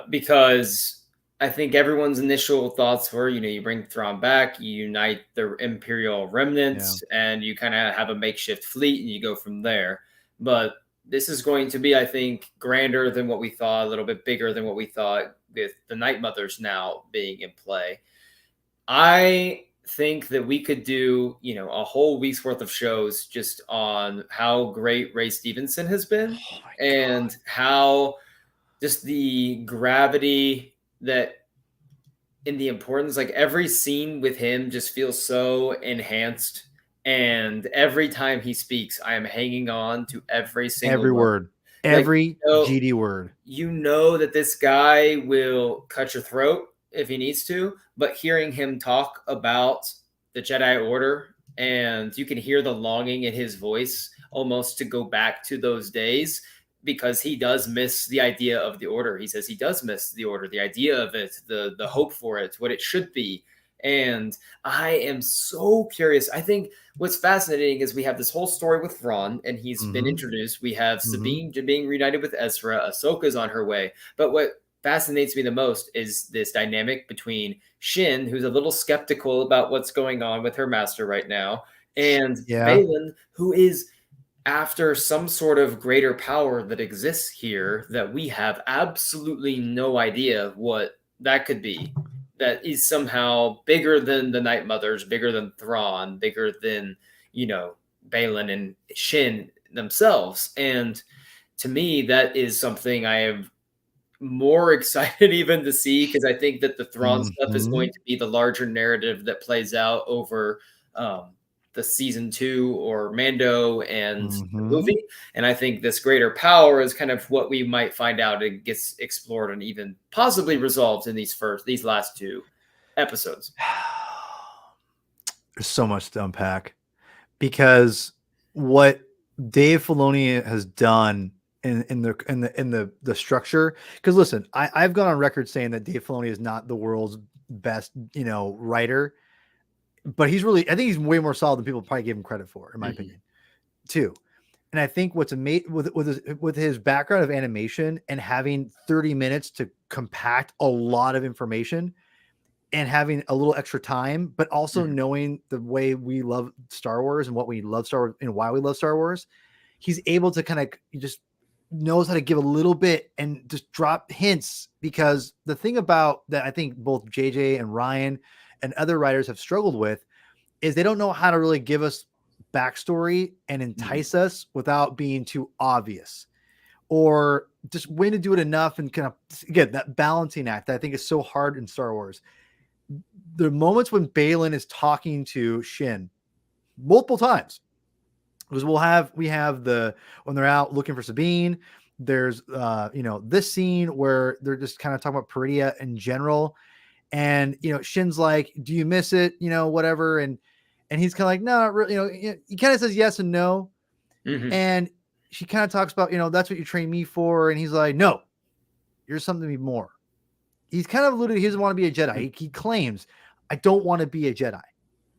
Because I think everyone's initial thoughts were, you bring Thrawn back, you unite the Imperial remnants, and you kind of have a makeshift fleet and you go from there. But this is going to be, I think, grander than what we thought, a little bit bigger than what we thought, with the Night Mothers now being in play. I think that we could do, a whole week's worth of shows just on how great Ray Stevenson has been, and how just the gravity that in the importance, like every scene with him just feels so enhanced. And every time he speaks, I am hanging on to every single word, every GD word. You know that this guy will cut your throat if he needs to, but hearing him talk about the Jedi Order, and you can hear the longing in his voice almost to go back to those days, because he does miss the idea of the Order. He says he does miss the Order, the idea of it, the hope for it, what it should be. And I am so curious. I think what's fascinating is we have this whole story with Thrawn, and he's been introduced. We have Sabine being reunited with Ezra. Ahsoka's on her way. But what fascinates me the most is this dynamic between Shin, who's a little skeptical about what's going on with her master right now, and Balin, who is after some sort of greater power that exists here that we have absolutely no idea what that could be. That is somehow bigger than the Night Mothers, bigger than Thrawn, bigger than, Balin and Shin themselves. And to me, that is something I am more excited even to see, because I think that the Thrawn stuff is going to be the larger narrative that plays out over the season 2 or Mando and the movie. And I think this greater power is kind of what we might find out. It gets explored and even possibly resolved in these last 2 episodes. There's so much to unpack, because what Dave Filoni has done in the structure. Because listen, I've gone on record saying that Dave Filoni is not the world's best, writer. But I think he's way more solid than people probably give him credit for, in my opinion, too. And I think what's amazing with his background of animation and having 30 minutes to compact a lot of information and having a little extra time, but also knowing the way we love Star Wars and what we love Star Wars and why we love Star Wars, he's able to kind of just knows how to give a little bit and just drop hints. Because the thing about that, I think both JJ and Ryan and other writers have struggled with, is they don't know how to really give us backstory and entice us without being too obvious, or just when to do it enough. And kind of, again, that balancing act that I think is so hard in Star Wars. The moments when Balin is talking to Shin multiple times, because we have when they're out looking for Sabine, there's this scene where they're just kind of talking about Peridea in general. And, Shin's like, do you miss it? Whatever. And he's kind of like, no, not really. He kind of says yes and no. And she kind of talks about, that's what you trained me for. And he's like, no, you're something to be more. He's kind of alluded, he doesn't want to be a Jedi. He claims, I don't want to be a Jedi.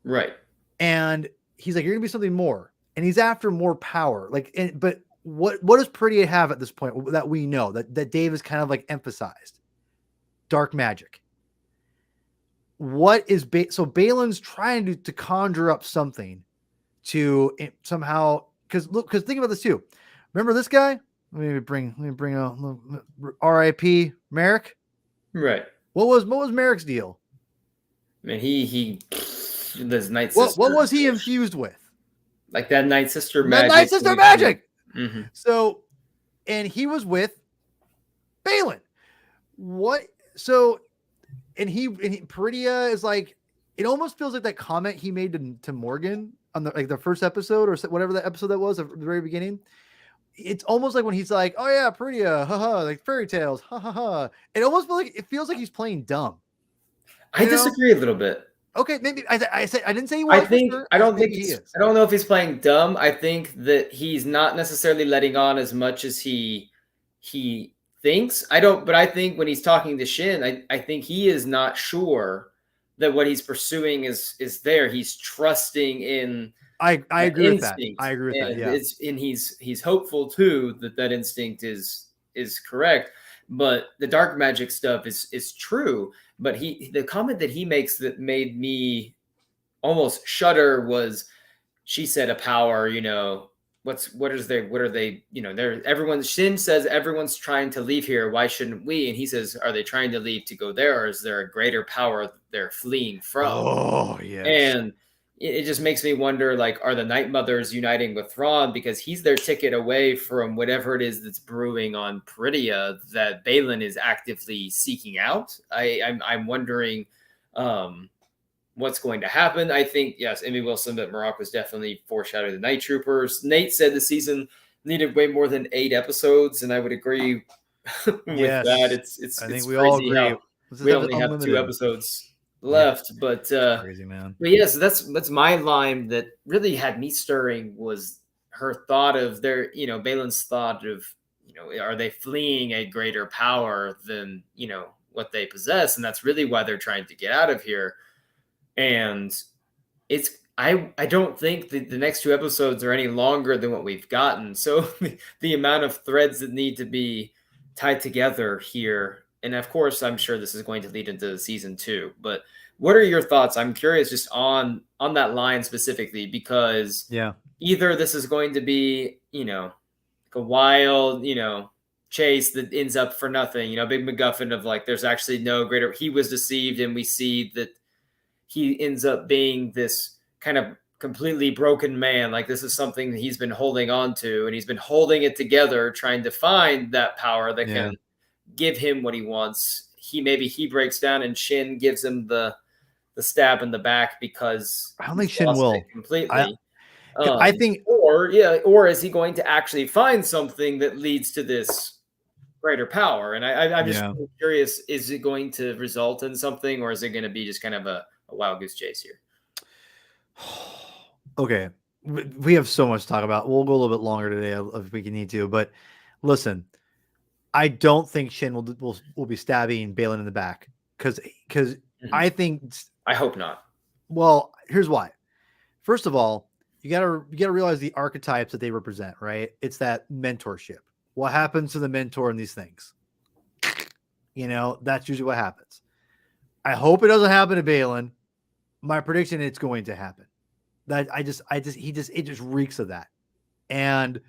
Right. And he's like, you're going to be something more. And he's after more power. But what does Peridea have at this point that we know that Dave has kind of like emphasized? Dark magic. What is so Balin's trying to conjure up something to somehow, because think about this too. Remember this guy? Let me bring a R.I.P. Merrick. Right. What was Merrick's deal? I mean, he this Nightsisters. What was he infused with? like that Night Sister The magic. Night Sister magic. Mm-hmm. So, and he was with Balin. What? So, and Peridia is like, it almost feels like that comment he made to Morgan on the first episode or whatever that episode that was at the very beginning. It's almost like when he's like, "Oh yeah, Peridia, haha, like fairy tales, ha ha ha." It feels like he's playing dumb. I disagree a little bit. Okay, maybe I didn't say he was. I don't know if he's playing dumb. I think that he's not necessarily letting on as much as he thinks. But I think when he's talking to Shin, I think he is not sure that what he's pursuing is there. He's trusting in I agree with that. I agree with that. Yeah. And he's hopeful too that instinct is correct. But the dark magic stuff is true. But the comment that he makes that made me almost shudder was, she said a power, what are they, Shin says everyone's trying to leave here. Why shouldn't we? And he says, are they trying to leave to go there? Or is there a greater power they're fleeing from? Oh, yeah. And it just makes me wonder, like, are the Night Mothers uniting with Thrawn because he's their ticket away from whatever it is that's brewing on Peridia that Balin is actively seeking out? I'm wondering what's going to happen. I think, yes, Emmy Wilson, but Marok was definitely foreshadowing the Night Troopers. Nate said the season needed way more than 8 episodes, and I would agree with that. It's I think we all agree. We only have 2 episodes left, but crazy, man. But yeah, so that's my line that really had me stirring, was her thought of Balin's thought of, are they fleeing a greater power than, what they possess? And that's really why they're trying to get out of here. And I don't think the next 2 episodes are any longer than what we've gotten. So the amount of threads that need to be tied together here, and of course, I'm sure this is going to lead into season 2. But what are your thoughts? I'm curious just on that line specifically, because either this is going to be, like a wild, chase that ends up for nothing, big MacGuffin of like, there's actually no greater, he was deceived, and we see that he ends up being this kind of completely broken man. Like, this is something that he's been holding on to, and he's been holding it together, trying to find that power that can give him what he wants. He breaks down, and Shin gives him the stab in the back because I don't think Shin will completely. I think, or is he going to actually find something that leads to this greater power? And I'm just curious, is it going to result in something, or is it going to be just kind of a wild goose chase here? Okay, we have so much to talk about. We'll go a little bit longer today if we need to, but listen, I don't think Shin will be stabbing Balin in the back because I hope not. Well, here's why. First of all, you gotta realize the archetypes that they represent, right? It's that mentorship. What happens to the mentor in these things? That's usually what happens. I hope it doesn't happen to Balin. My prediction, it's going to happen. That it just reeks of that. And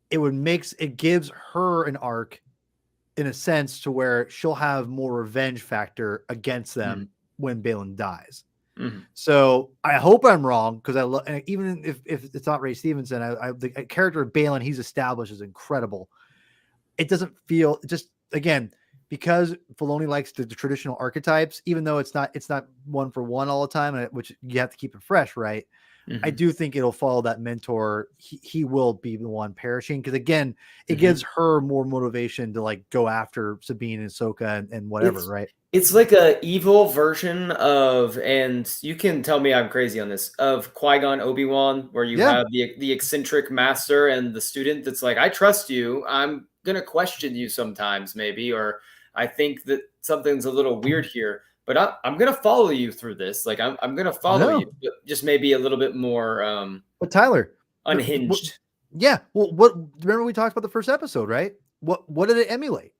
it gives her an arc in a sense to where she'll have more revenge factor against them when Balin dies. So I hope I'm wrong, because even if it's not Ray Stevenson, the character of Balin he's established is incredible. It doesn't feel, just again, because Filoni likes the traditional archetypes, even though it's not one for one all the time, which you have to keep it fresh, right? I do think it'll follow that mentor. He will be the one perishing, because again, it gives her more motivation to like go after Sabine and Ahsoka and whatever, right? It's like a evil version of, and you can tell me I'm crazy on this, of Qui-Gon Obi-Wan, where you have the eccentric master and the student that's like, I trust you. I'm gonna question you sometimes, maybe, or I think that something's a little weird here, but I'm gonna follow you through this. Like I'm gonna follow you, but just maybe a little bit more. But Tyler, unhinged. Well, remember we talked about the first episode, right? What did it emulate?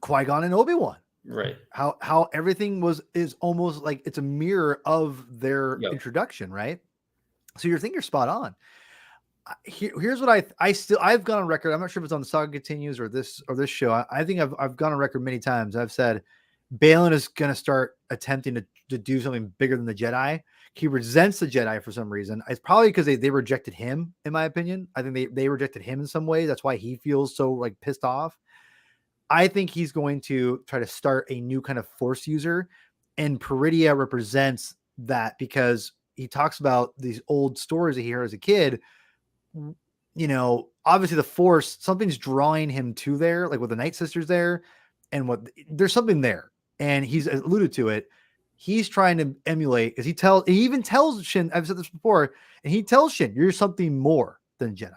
Qui-Gon and Obi-Wan, right? How everything is almost like it's a mirror of their introduction, right? So you're spot on. Here's what I've gone on record. I'm not sure if it's on the Saga Continues or this show. I think I've gone on record many times. I've said Balin is going to start attempting to do something bigger than the Jedi. He resents the Jedi for some reason. It's probably because they rejected him, in my opinion. I think they rejected him in some way. That's why he feels so like pissed off. I think he's going to try to start a new kind of Force user, and Peridia represents that because he talks about these old stories that he heard as a kid. You know, obviously the Force, something's drawing him to there, like with the Nightsisters there, and there's something there, and he's alluded to it. He's trying to emulate, because he even tells Shin, I've said this before, and he tells Shin, you're something more than Jedi.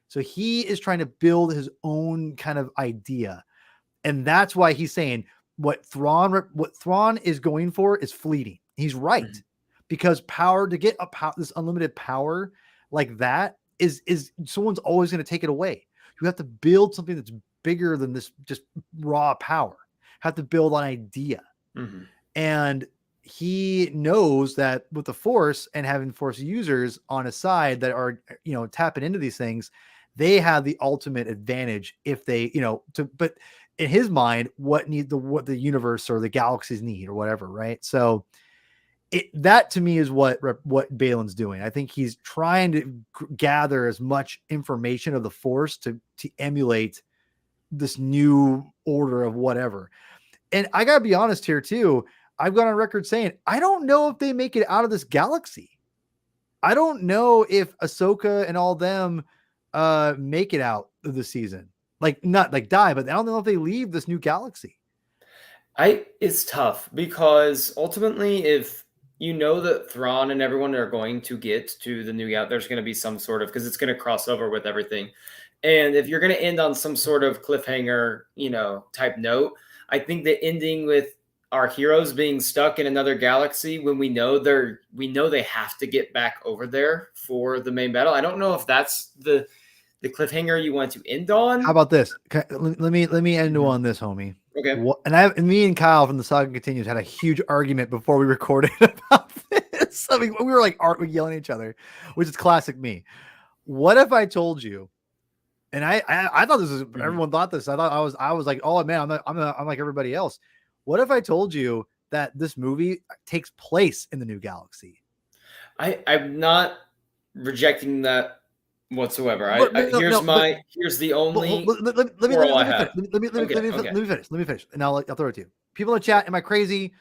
So he is trying to build his own kind of idea. And that's why he's saying what Thrawn is going for is fleeting. He's right. Mm-hmm. Because power, to get this unlimited power like that is someone's always going to take it away. You have to build something that's bigger than this just raw power. Have to build an idea. Mm-hmm. And he knows that with the Force and having Force users on his side that are, you know, tapping into these things, they have the ultimate advantage if they, you know, but in his mind, what the universe or the galaxies need or whatever. Right. So that to me is what Balin's doing. I think he's trying to gather as much information of the Force to emulate this new order of whatever. And I gotta be honest here too. I've gone on record saying, I don't know if they make it out of this galaxy. I don't know if Ahsoka and all them make it out of the season. Like, not like die, but I don't know if they leave this new galaxy. It's tough because ultimately, if you know that Thrawn and everyone are going to get to the new galaxy, there's going to be some sort of, because it's going to cross over with everything. And if you're going to end on some sort of cliffhanger, you know, type note, I think the ending with our heroes being stuck in another galaxy when we know they have to get back over there for the main battle. I don't know if that's the cliffhanger you want to end on. How about this? Let me end on this, homie. Okay. And me and Kyle from the Saga Continues had a huge argument before we recorded about this. I mean, we were like yelling at each other, which is classic me. What if I told you? And I thought this was everyone thought this. I thought I was like, oh man, I'm like everybody else. What if I told you that this movie takes place in the new galaxy? I'm not rejecting that whatsoever. Here's the only. Let me finish, and I'll throw it to you. People in the chat, am I crazy?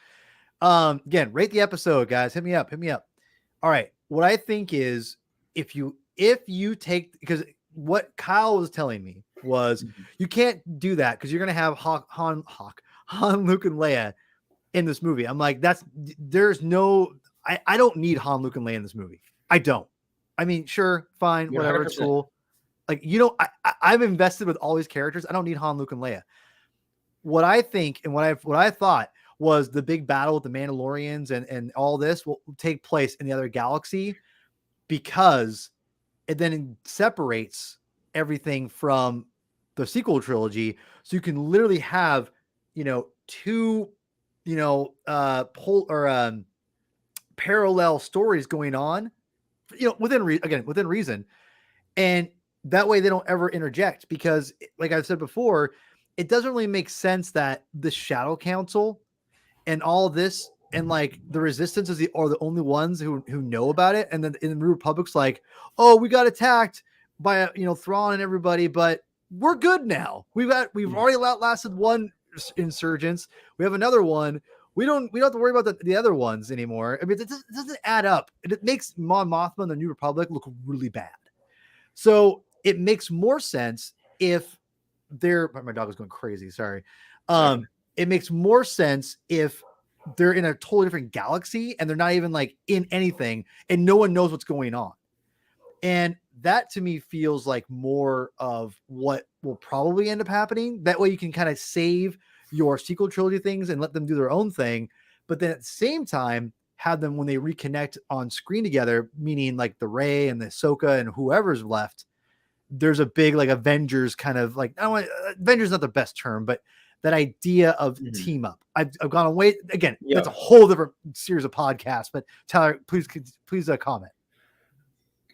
Again, rate the episode, guys. Hit me up. All right. What I think is if you take, because what Kyle was telling me was you can't do that because you're gonna have Han, Luke, and Leia in this movie. I'm like, there's no. I don't need Han, Luke, and Leia in this movie. I don't. I mean, sure, fine, whatever, 100%. It's cool. Like, you know, I'm invested with all these characters. I don't need Han, Luke, and Leia. What I think and what I thought was the big battle with the Mandalorians and all this will take place in the other galaxy because it then separates everything from the sequel trilogy. So you can literally have, you know, two, you know, parallel stories going on, you know, within reason. And that way they don't ever interject because, like I've said before, it doesn't really make sense that the Shadow Council and all this and like the Resistance are the only ones who know about it. And then in the New Republic's like, oh, we got attacked by, you know, Thrawn and everybody, but we're good now. We've already outlasted one insurgents. We have another one. We don't have to worry about the other ones anymore. I mean, it doesn't add up. It makes Mon Mothma and the New Republic look really bad. So it makes more sense if my dog is going crazy. Sorry. It makes more sense if they're in a totally different galaxy and they're not even like in anything and no one knows what's going on. And that to me feels like more of what will probably end up happening. That way you can kind of save your sequel trilogy things and let them do their own thing. But then at the same time, have them when they reconnect on screen together, meaning like the Rey and the Ahsoka and whoever's left, there's a big like Avengers kind of like, Avengers is not the best term, but that idea of team up. I've gone away again. That's a whole different series of podcasts, but Tyler, please comment.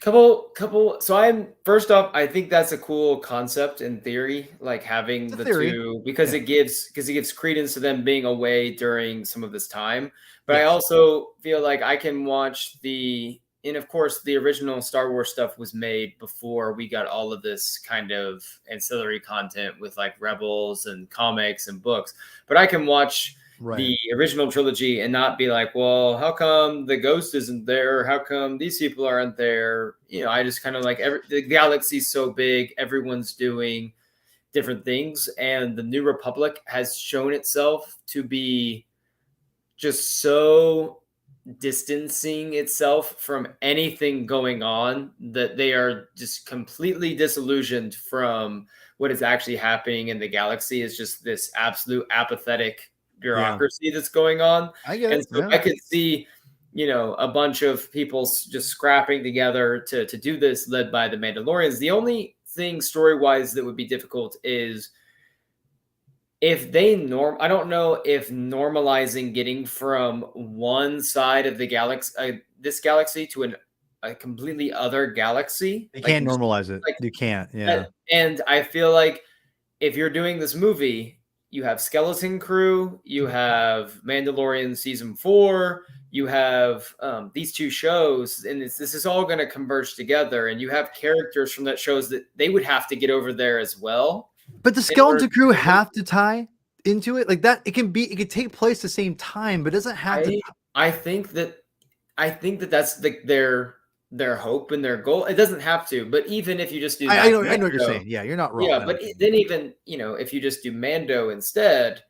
Couple. So I'm first off, I think that's a cool concept in theory, like having It's a the theory. two because Yeah. it gives credence to them being away during some of this time. But I Yes. also feel like I can watch and of course the original Star Wars stuff was made before we got all of this kind of ancillary content with like Rebels and comics and books. But I can watch Right. the original trilogy and not be like, well, how come the ghost isn't there? How come these people aren't there? I just kind of like the galaxy's so big, everyone's doing different things, and the New Republic has shown itself to be just so distancing itself from anything going on that they are just completely disillusioned from what is actually happening in the galaxy. Is just this absolute apathetic Yeah. bureaucracy that's going on. I get And it. so Yeah. I could see, a bunch of people just scrapping together to do this, led by the Mandalorians. The only thing story wise that would be difficult is if I don't know if normalizing getting from one side of the galaxy, this galaxy, to a completely other galaxy, You like can't normalize it. like You can't. that. Yeah. And I feel like if you're doing this movie, you have Skeleton Crew, you have Mandalorian season 4, you have these two shows, and this is all going to converge together. And you have characters from that shows that they would have to get over there as well But the in order skeleton crew to make have to tie into it like that. It could take place the same time, but it doesn't have to. I think that that's their hope and their goal. It doesn't have to, but even if you just do I that, know. I know what you're Mando, saying. Yeah, you're not wrong. yeah. I know But what you're saying. then even if you just do Mando instead,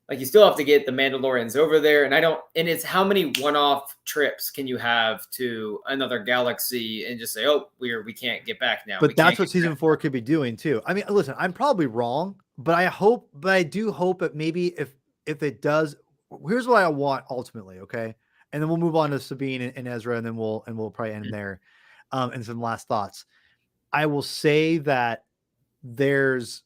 like you still have to get the Mandalorians over there, and I don't. And it's how many one-off trips can you have to another galaxy and just say, oh, we can't get back now. We But can't that's get what season back. 4 could be doing too. I mean, listen, I'm probably wrong, but I do hope that maybe if it does, here's what I want ultimately, okay? And then we'll move on to Sabine and Ezra, and then we'll probably end there. And some last thoughts. I will say that there's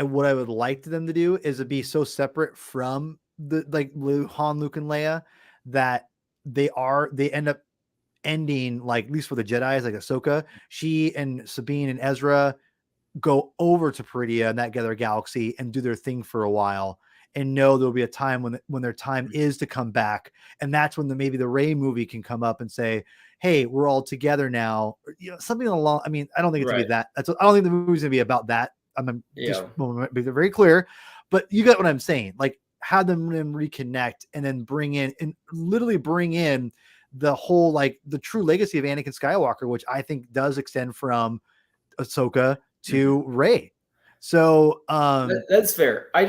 what I would like them to do is to be so separate from the like Han, Luke, and Leia that they end up ending, like at least for the Jedi's, like Ahsoka, she and Sabine and Ezra go over to Peridia and that other galaxy and do their thing for a while, and know there'll be a time when their time is to come back, and that's when maybe the Rey movie can come up and say, "Hey, we're all together now," or, something along. I mean, I don't think it's gonna Right. be that. I don't think the movie's gonna be about that. I'm just Yeah. be very clear, but you get what I'm saying. Like, have them reconnect and then literally bring in the whole, like, the true legacy of Anakin Skywalker, which I think does extend from Ahsoka Mhm. to Rey. So, That's fair. I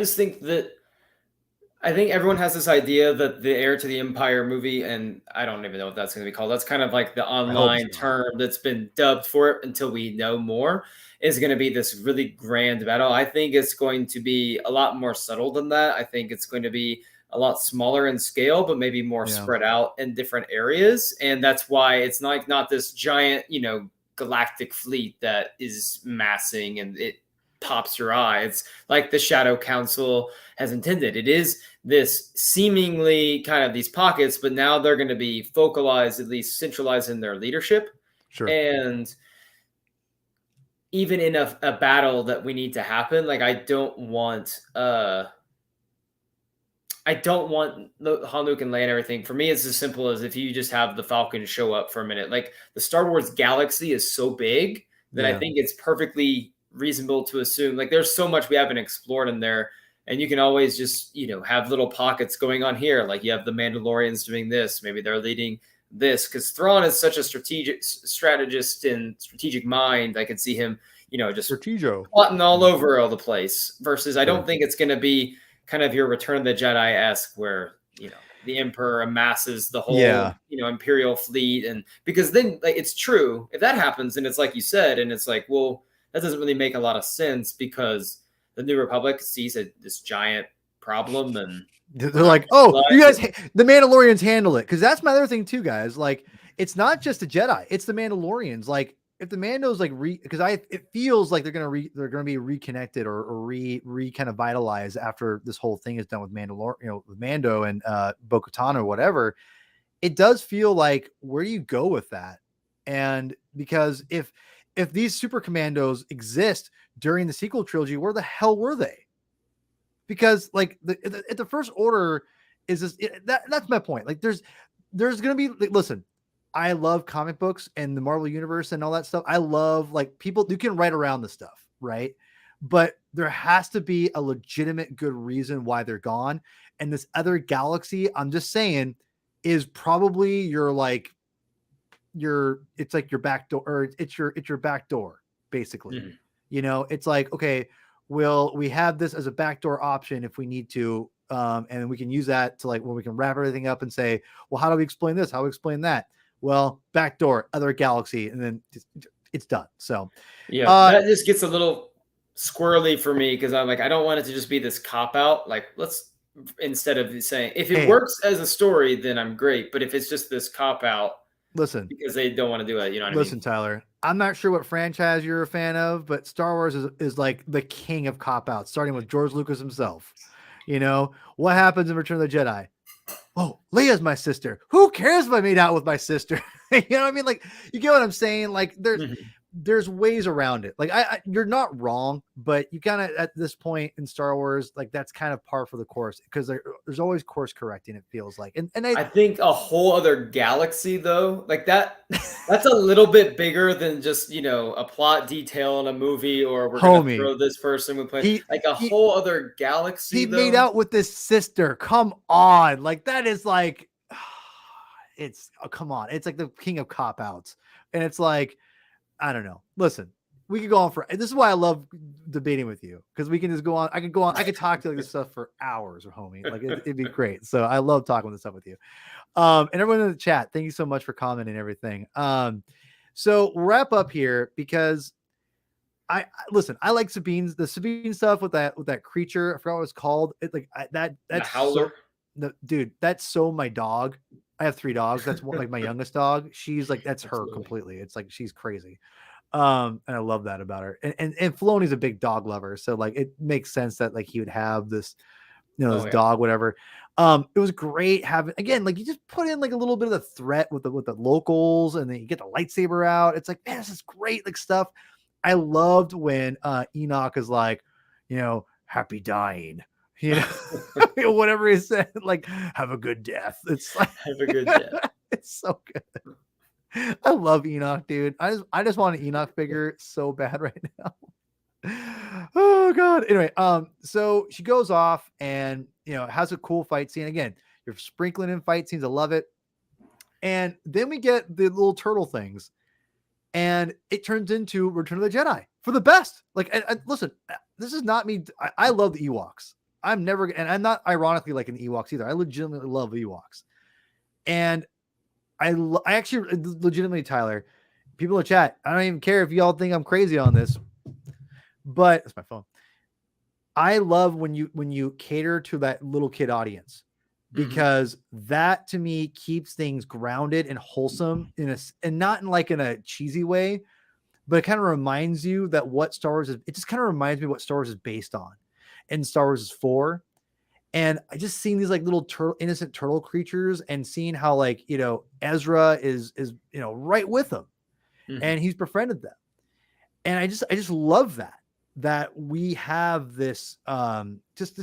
think everyone has this idea that the Heir to the Empire movie, and I don't even know what that's going to be called. That's kind of like the I hope it's online not. term that's been dubbed for it until we know more, is going to be this really grand battle. I think it's going to be a lot more subtle than that. I think it's going to be a lot smaller in scale, but maybe more Yeah, spread out in different areas. And that's why it's not this giant, galactic fleet that is massing and it pops your eye. It's like the Shadow Council has intended. It is this seemingly kind of these pockets, but now they're going to be focalized, at least centralized in their leadership. sure. And even in a battle that we need to happen, like I don't want Han, Luke, and Leia and everything. For me, it's as simple as if you just have the Falcon show up for a minute. Like the Star Wars galaxy is so big that I Yeah, think it's perfectly reasonable to assume like there's so much we haven't explored in there, and you can always just have little pockets going on here. Like you have the Mandalorians doing this, maybe they're leading this because Thrawn is such a strategist and strategic mind. I could see him, just Stratejo. plotting all over all the place. Versus, I don't Sure. think it's going to be kind of your Return of the Jedi esque, where the Emperor amasses the whole Yeah, Imperial fleet, and because then like it's true if that happens, and it's like you said, and it's like, well, that doesn't really make a lot of sense because the New Republic sees this giant problem, and they're like, "Oh, you guys, the Mandalorians handle it," because that's my other thing too, guys. Like, it's not just the Jedi; it's the Mandalorians. Like, if the Mandos because it feels like they're gonna be reconnected or re kind of vitalized after this whole thing is done with with Mando and Bo-Katan or whatever. It does feel like, where do you go with that? And because if these super commandos exist during the sequel trilogy, where the hell were they? Because like the First Order is this, that's my point. Like there's gonna be, like, listen, I love comic books and the Marvel universe and all that stuff. I love, like, people you can write around the stuff, right? But there has to be a legitimate good reason why they're gone. And this other galaxy, I'm just saying, is probably your, like, it's like your back door, or it's your back door, basically. Mm-hmm. You know, it's like, okay, we have this as a backdoor option if we need to, and we can use that to, like, when we can wrap everything up and say, well, how do we explain this? How do we explain that? Well, backdoor, other galaxy, and then it's done. So yeah, that just gets a little squirrely for me, because I'm like, I don't want it to just be this cop out. Like, let's, instead of saying, if it works as a story, then I'm great. But if it's just this cop out, listen, because they don't want to do it, you know what I mean? Listen, Tyler, I'm not sure what franchise you're a fan of, but Star Wars is like the king of cop outs, starting with George Lucas himself. You know, what happens in Return of the Jedi? Oh, Leia's my sister. Who cares if I made out with my sister? You know what I mean? Like, you get what I'm saying? Like, there's ways around it. Like, you're not wrong, but you kind of, at this point in Star Wars, like, that's kind of par for the course, because there's always course correcting, it feels like. And I think a whole other galaxy, though, like that's a little bit bigger than just, you know, a plot detail in a movie, or we're gonna throw this person with play, like a whole other galaxy. He made out with his sister. Come on, like, that is like, it's, oh, come on, it's like the king of cop outs, and it's like, I don't know. Listen, we could go on for, this is why I love debating with you, because we can just go on. I could go on. I could talk to, like, this stuff for hours, homie. Like, it'd be great. So I love talking this stuff with you. And everyone in the chat, thank you so much for commenting and everything. So we'll wrap up here, because listen, I like the Sabine stuff with that creature. I forgot what it's called. It's like, that's Howler. Dude, that's so my dog. I have 3 dogs. That's one, like, my youngest dog. She's like, that's her completely. It's like, she's crazy. And I love that about her. And Filoni's a big dog lover, so, like, it makes sense that, like, he would have this, you know, this dog, whatever. It was great having, again, like, you just put in, like, a little bit of the threat with the locals, and then you get the lightsaber out. It's like, man, this is great, like, stuff. I loved when Enoch is like, you know, happy dying. You know, whatever he said, like, have a good death. It's like, have a good death. It's so good. I love Enoch, dude. I just want an Enoch figure so bad right now. Oh god. Anyway, so she goes off and, you know, has a cool fight scene. Again, you're sprinkling in fight scenes. I love it. And then we get the little turtle things, and it turns into Return of the Jedi for the best. Like, and listen, this is not me. I love the Ewoks. I'm not ironically like an Ewoks either. I legitimately love Ewoks. And I actually legitimately, Tyler, people in the chat, I don't even care if y'all think I'm crazy on this, but it's my phone. I love when you cater to that little kid audience, because that, to me, keeps things grounded and wholesome and not in a cheesy way, but it kind of reminds you that what Star Wars is. It just kind of reminds me what Star Wars is based on, and Star Wars is for. And I just seeing these, like, little innocent turtle creatures, and seeing how, like, you know, Ezra is, you know, right with them, and he's befriended them. And I just love that we have this, just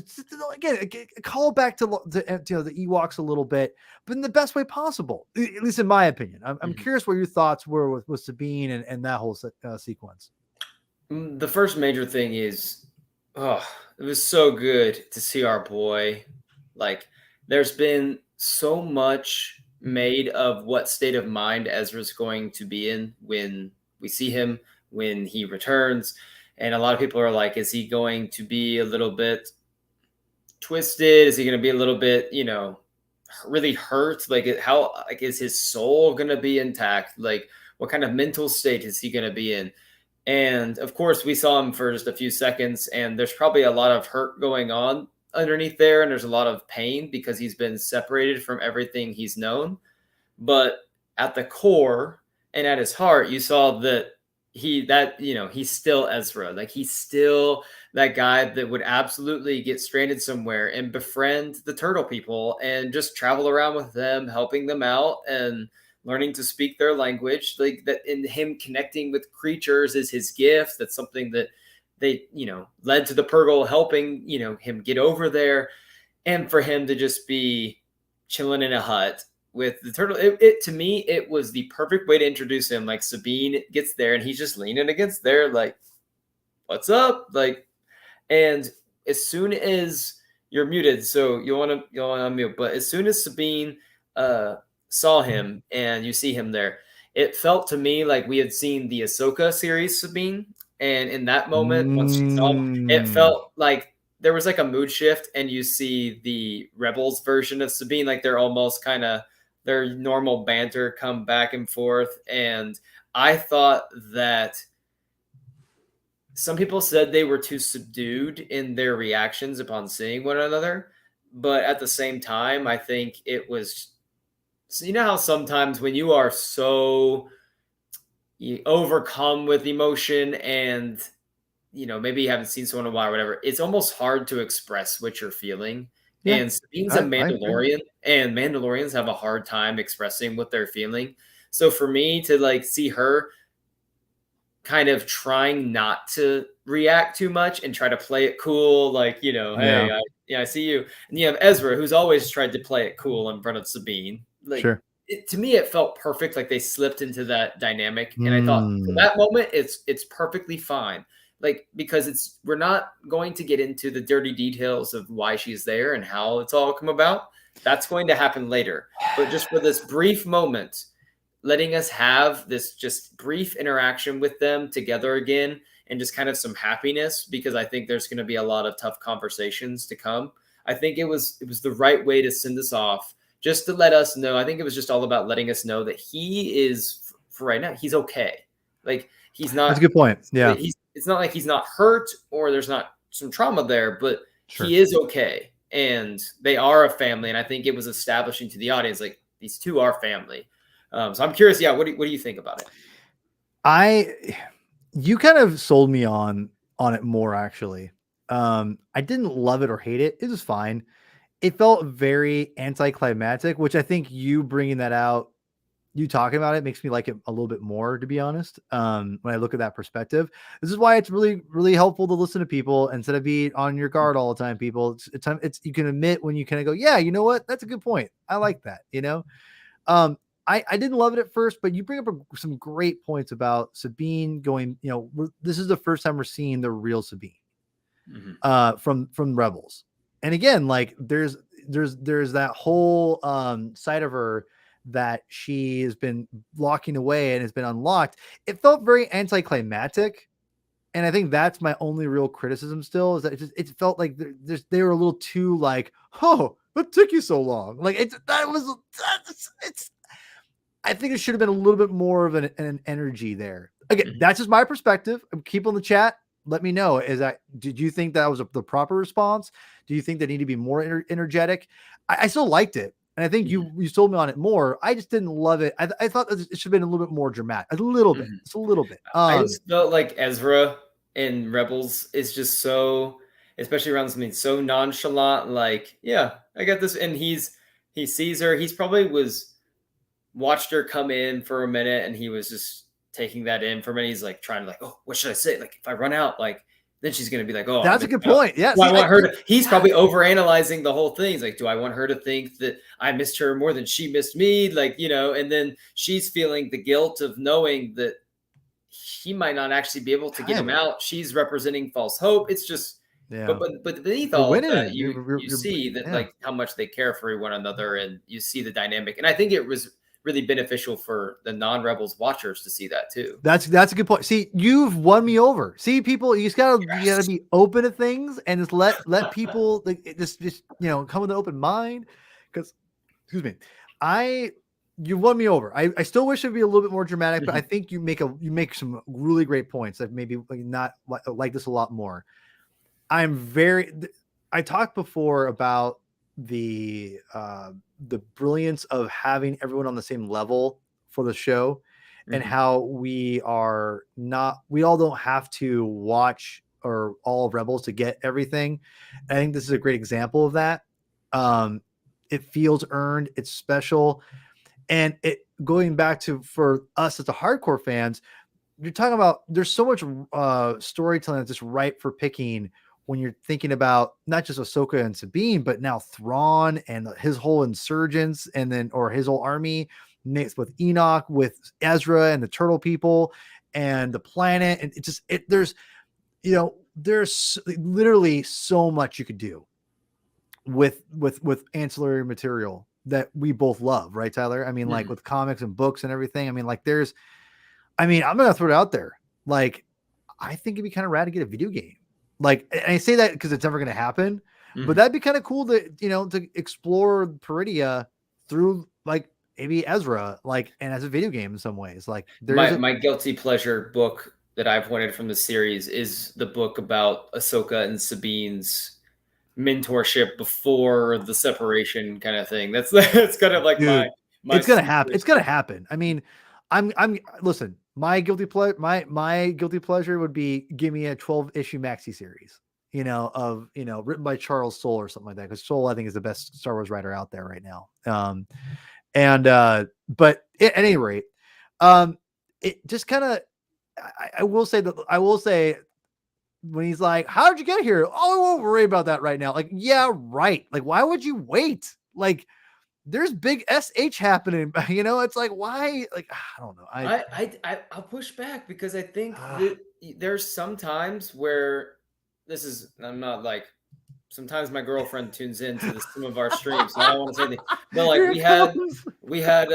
again, a call back to you know, the Ewoks a little bit, but in the best way possible, at least in my opinion. I'm curious what your thoughts were with Sabine and that whole sequence. The first major thing is, oh, it was so good to see our boy. Like, there's been so much made of what state of mind Ezra's going to be in when we see him, when he returns. And a lot of people are like, is he going to be a little bit twisted? Is he going to be a little bit, you know, really hurt? Like, is his soul going to be intact? Like, what kind of mental state is he going to be in? And of course, we saw him for just a few seconds, and there's probably a lot of hurt going on underneath there. And there's a lot of pain because he's been separated from everything he's known. But at the core and at his heart, you saw that he's still Ezra. Like, he's still that guy that would absolutely get stranded somewhere and befriend the turtle people and just travel around with them, helping them out. And learning to speak their language, like that, in him connecting with creatures is his gift. That's something that they, led to the Purgle helping, him get over there, and for him to just be chilling in a hut with the turtle. It to me, it was the perfect way to introduce him. Like Sabine gets there and he's just leaning against there, like, what's up? Like, and as soon as you're muted, so you'll want to unmute. But as soon as Sabine saw him and you see him there, it felt to me like we had seen the Ahsoka series Sabine, and in that moment, once she saw him, it felt like there was like a mood shift, and you see the Rebels version of Sabine, like they're almost kind of their normal banter come back and forth, and I thought that some people said they were too subdued in their reactions upon seeing one another. But at the same time, I think it was, so you know how sometimes when you are so overcome with emotion and, maybe you haven't seen someone in a while or whatever, it's almost hard to express what you're feeling. Yeah, And Sabine's a Mandalorian, and Mandalorians have a hard time expressing what they're feeling. So for me to like see her kind of trying not to react too much and try to play it cool, like, hey, I see you. And you have Ezra, who's always tried to play it cool in front of Sabine. Like, sure. To me, it felt perfect. Like they slipped into that dynamic, and I thought for that moment, it's perfectly fine. Like, because we're not going to get into the dirty details of why she's there and how it's all come about. That's going to happen later. But just for this brief moment, letting us have this just brief interaction with them together again, and just kind of some happiness, because I think there's going to be a lot of tough conversations to come. I think it was the right way to send us off, just to let us know. I think it was just all about letting us know that he is, for right now, he's okay. Like, he's not. That's a good point. Yeah. It's not like he's not hurt or there's not some trauma there, but he is okay. And they are a family. And I think it was establishing to the audience, like, these two are family. So I'm curious. Yeah. What do you think about it? You kind of sold me on it more, actually. I didn't love it or hate it. It was fine. It felt very anticlimactic, which I think you bringing that out, you talking about it, makes me like it a little bit more, to be honest. When I look at that perspective, this is why it's really, really helpful to listen to people instead of be on your guard all the time. People, it's you can admit when you kind of go, yeah, you know what? That's a good point. I like that. I didn't love it at first, but you bring up some great points about Sabine going, this is the first time we're seeing the real Sabine from Rebels. And again, like there's that whole side of her that she has been locking away and has been unlocked. It felt very anticlimactic. And I think that's my only real criticism still, is that it felt like they were a little too like, oh, what took you so long? Like I think it should have been a little bit more of an energy there. Again, that's just my perspective. Keep on the chat. Let me know. Did you think that was the proper response? Do you think they need to be more energetic? I still liked it. And I think you sold me on it more. I just didn't love it. I thought that it should have been a little bit more dramatic. A little bit. It's a little bit. I just felt like Ezra in Rebels is just so, especially around something so nonchalant, like, yeah, I got this. And he sees her. He's probably watched her come in for a minute, and he was just taking that in for a minute. He's like trying to like, oh, what should I say? Like, if I run out, like, then she's going to be like, oh, that's a good point. Yeah. I want her to, he's probably overanalyzing the whole thing. He's like, do I want her to think that I missed her more than she missed me? Like, and then she's feeling the guilt of knowing that he might not actually be able to get him out. She's representing false hope. It's just, but beneath all of that, you see that like how much they care for one another, and you see the dynamic. And I think it was really beneficial for the non-Rebels watchers to see that too. That's a good point. See, you've won me over. See, people, you gotta be open to things and just let people like just come with an open mind. Because, excuse me, you won me over. I still wish it'd be a little bit more dramatic, but I think you make some really great points that maybe not like this a lot more. I talked before about the brilliance of having everyone on the same level for the show, and how we all don't have to watch or all of Rebels to get everything. I think this is a great example of that. It feels earned. It's special. And it going back to for us as the hardcore fans, you're talking about there's so much storytelling that's just ripe for picking when you're thinking about not just Ahsoka and Sabine, but now Thrawn and his whole insurgents, and then or his whole army mixed with Enoch, with Ezra and the turtle people and the planet. And it just there's there's literally so much you could do with ancillary material that we both love, right, Tyler? I mean, like with comics and books and everything. I mean, like I'm gonna throw it out there. Like, I think it'd be kind of rad to get a video game. Like, and I say that because it's never gonna happen, but that'd be kind of cool to to explore Peridia through like maybe Ezra, like, and as a video game in some ways. Like, there's my guilty pleasure book that I've wanted from the series is the book about Ahsoka and Sabine's mentorship before the separation kind of thing. That's kind of like dude, my it's gonna happen. It's gonna happen. I mean, I'm listen, my guilty pleasure would be give me a 12-issue maxi series, of written by Charles Soule or something like that, because Soule I think is the best Star Wars writer out there right now. But at any rate, it just kind of I will say when he's like, how did you get here? Oh, I won't worry about that right now. Like, yeah, right. Like, why would you wait? Like, there's big SH happening. It's like, why? Like, I don't know. I'll push back because I think that there's some times where I'm not like, sometimes my girlfriend tunes into some of our streams. So I don't want to say anything, but like we had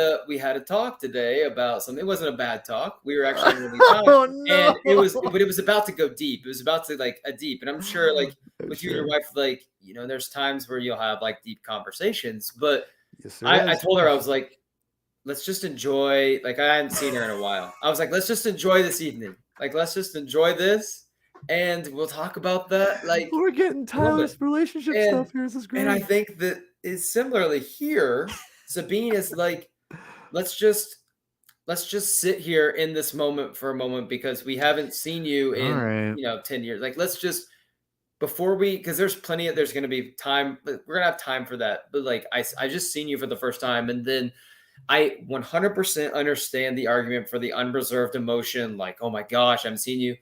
a talk today about something. It wasn't a bad talk. We were actually really talking, and it was about to go deep. It was about to like a deep, and I'm sure like with you and your wife, like there's times where you'll have like deep conversations. But yes, I told her, I was like, let's just enjoy. Like, I hadn't seen her in a while. I was like, let's just enjoy this evening. Like, let's just enjoy this. And we'll talk about that. Like, we're getting Tyler's relationship stuff here. This is great. And I think that is similarly here. Sabine is like, let's just sit here in this moment for a moment, because we haven't seen you in 10 years. Like, let's just because there's going to be time. We're gonna have time for that. But like, I just seen you for the first time, and then I 100% understand the argument for the unreserved emotion. Like, oh my gosh, I'm seeing you.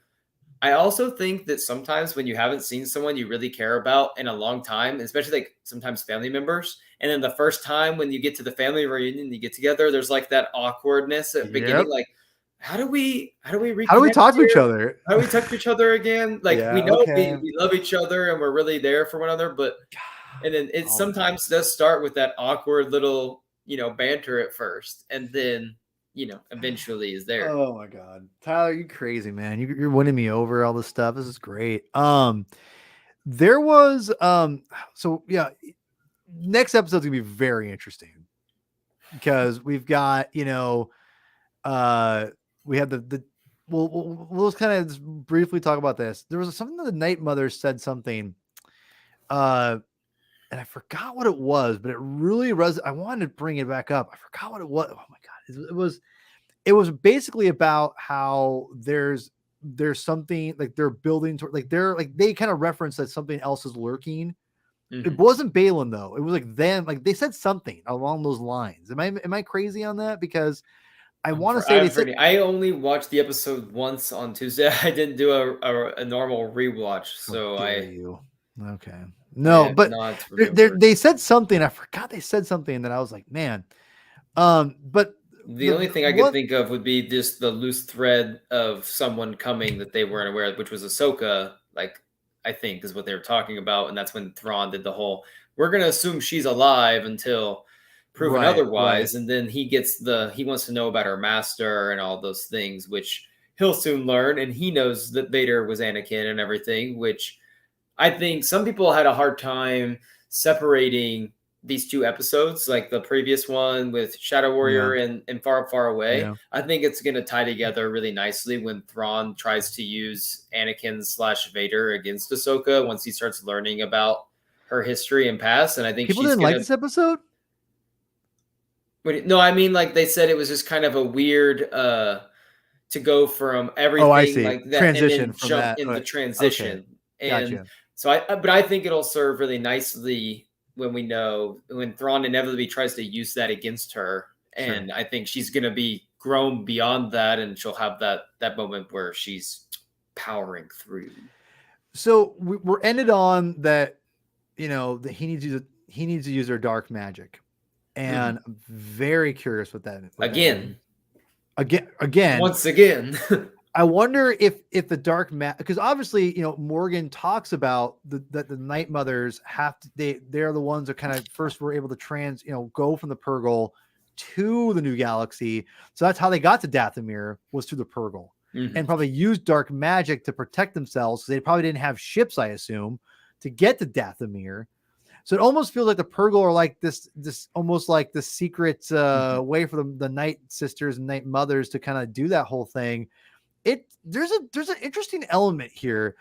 I also think that sometimes when you haven't seen someone you really care about in a long time, especially like sometimes family members, and then the first time when you get to the family reunion, you get together, there's like that awkwardness at the beginning. Like, how do we talk to each other? How do we talk to each other again? Like, we know we love each other and we're really there for one another, but and then it sometimes does start with that awkward little, banter at first, and then eventually is there. Oh my God, Tyler, you crazy, man. You're winning me over all this stuff. This is great. There was, so yeah, next episode's gonna be very interesting because we've got, we have we'll just kind of briefly talk about this. There was something that the Night Mother said something, and I forgot what it was, but it really I wanted to bring it back up. I forgot what it was. Oh my God. It was basically about how there's something like they're building toward, like they kind of reference that something else is lurking. Mm-hmm. It wasn't Balin though. It was like them, like they said something along those lines. Am I crazy on that? Because I want to say I only watched the episode once on Tuesday. I didn't do a normal rewatch. So okay. No, but they said something. I forgot they said something that I was like, man. But the only thing I could think of would be just the loose thread of someone coming that they weren't aware of, which was Ahsoka, like, I think is what they were talking about. And that's when Thrawn did the whole, we're going to assume she's alive until proven otherwise. Right. And then he wants to know about her master and all those things, which he'll soon learn. And he knows that Vader was Anakin and everything, which I think some people had a hard time separating these two episodes, like the previous one with Shadow Warrior and Far, Far Away. Yeah. I think it's going to tie together really nicely when Thrawn tries to use Anakin / Vader against Ahsoka once he starts learning about her history and past. And I think people didn't like this episode. No, I mean, like they said, it was just kind of a weird to go from everything like that transition and then from jump that in the transition. Okay. Gotcha. And so but I think it'll serve really nicely when Thrawn inevitably tries to use that against her And I think she's going to be grown beyond that, and she'll have that moment where she's powering through. So we're ended on that, that he needs to use their dark magic, and I'm very curious what that Again. Once again. I wonder if the dark because obviously Morgan talks about that the Night Mothers have to they're the ones that kind of first were able to go from the Purgle to the new galaxy. So that's how they got to Dathomir, was through the Purgle, and probably used dark magic to protect themselves. So they probably didn't have ships, I assume, to get to Dathomir. So it almost feels like the Purgle are like this almost like the secret way for the Nightsisters and Night Mothers to kind of do that whole thing. There's an interesting element here,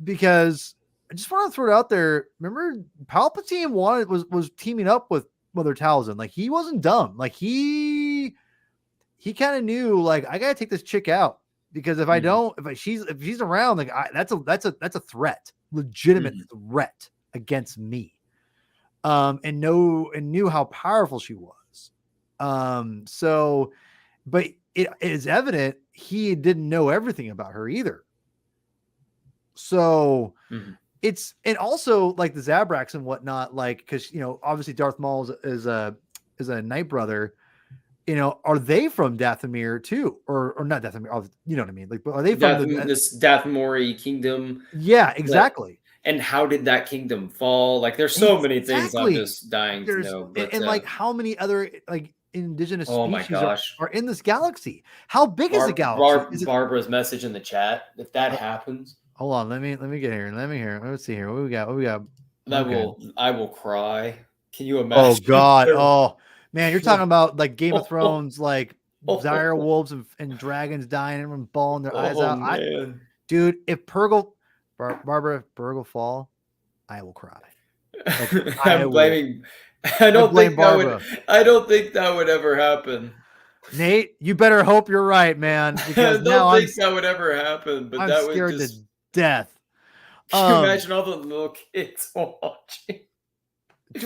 because I just want to throw it out there. Remember, Palpatine was teaming up with Mother Talzin. Like, he wasn't dumb. Like, he kind of knew, like, I gotta take this chick out, because if I don't, if she's around, like, that's a threat, legitimate threat against me. And knew how powerful she was. But it is evident he didn't know everything about her either. So and also like the Zabraks and whatnot, like, because obviously Darth Maul is a Night Brother. Are they from Dathomir too, or not Dathomir? You know what I mean? Like, are they from this Dathomiri kingdom? Yeah, exactly. And how did that kingdom fall? Like, there's so many things I'm just dying to know. But, and like, how many other like indigenous my species gosh. are in this galaxy? How big is the galaxy? Barbara's message in the chat. If that happens, hold on. Let me get here. Let's see here. What we got? I will cry. Can you imagine? Oh God. Oh man, you're talking about like Game of Thrones, like dire wolves and dragons dying and everyone bawling their eyes out. Man. Dude, if Barbara Purgle fall, I will cry. Like, I'm blaming. I don't think that would ever happen. Nate, you better hope you're right, man. Because I don't think that would ever happen. But I'm that scared would just to death. Can you imagine all the little kids watching?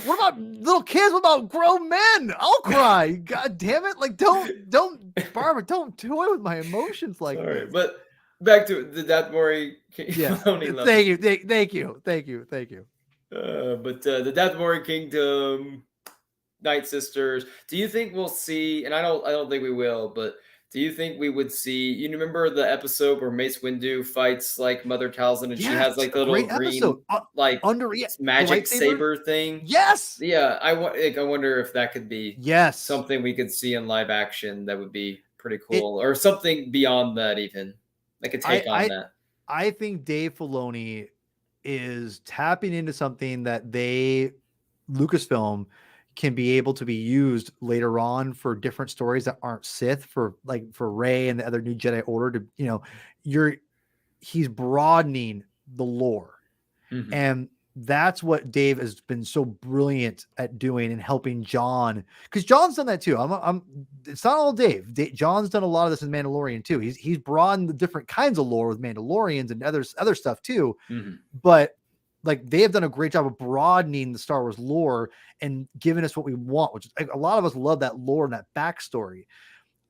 What about little kids? What about grown men? I'll cry. God damn it! Like, don't, Barbara, don't toy with my emotions like this. But back to the Dathomiri. Yeah. Thank you. But the Dathomiri Kingdom, Nightsisters. Do you think we'll see? And I don't think we will. But do you think we would see? You remember the episode where Mace Windu fights like Mother Talzin, and she has like the little green like magic saber thing? Yes. Yeah. I wonder if that could be something we could see in live action. That would be pretty cool, or something beyond that, even like a take on that. I think Dave Filoni is tapping into something that Lucasfilm can be able to be used later on for different stories that aren't Sith, for Rey and the other new Jedi Order to, he's broadening the lore. And that's what Dave has been so brilliant at doing and helping John, because John's done that too. It's not all Dave. John's done a lot of this in Mandalorian too. He's broadened the different kinds of lore with Mandalorians and other stuff too. But like, they have done a great job of broadening the Star Wars lore and giving us what we want, which is, like, a lot of us love that lore and that backstory.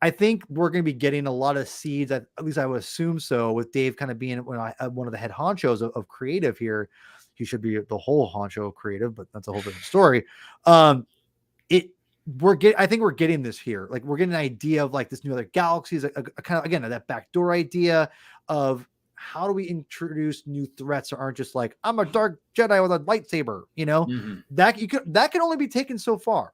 I think we're going to be getting a lot of seeds, at least I would assume so, with Dave kind of being one of the head honchos of creative here. He should be the whole honcho of creative, but that's a whole different story. I think we're getting this here. Like, we're getting an idea of like this new other galaxies, a kind of, again, that backdoor idea of how do we introduce new threats that aren't just like, I'm a dark Jedi with a lightsaber, that can only be taken so far.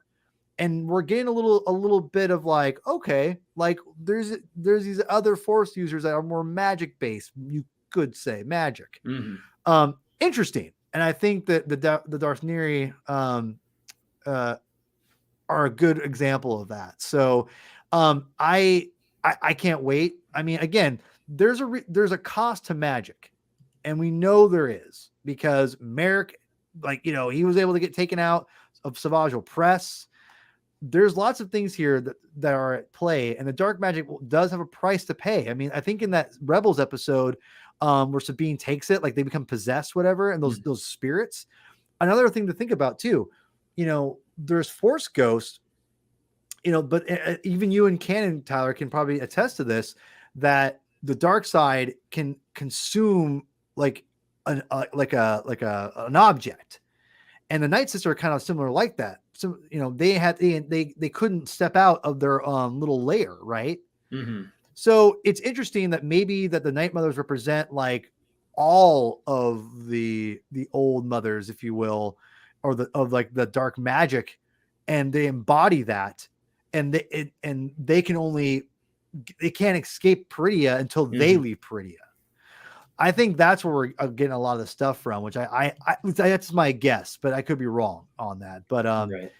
And we're getting a little bit of like, okay, like there's these other Force users that are more magic based. You could say magic. Interesting. And I think that the Dathomiri are a good example of that. So I can't wait. I mean, again, there's a cost to magic, and we know there is, because Merrick, like, he was able to get taken out of Savage Opress. There's lots of things here that are at play, and the dark magic does have a price to pay. I mean, I think in that Rebels episode, where Sabine takes it, like they become possessed, whatever, and those spirits. Another thing to think about too, there's Force ghosts but even you and Canon, Tyler, can probably attest to this, that the dark side can consume like an object, and the Night Sister are kind of similar like that. So they couldn't step out of their little lair, right? Mm-hmm. So it's interesting that maybe that the Night Mothers represent like all of the old mothers, if you will, or like the dark magic, and they embody that, and they can't escape Peridia until they leave Peridia. I think that's where we're getting a lot of the stuff from, which I that's my guess, but I could be wrong on that. But Right.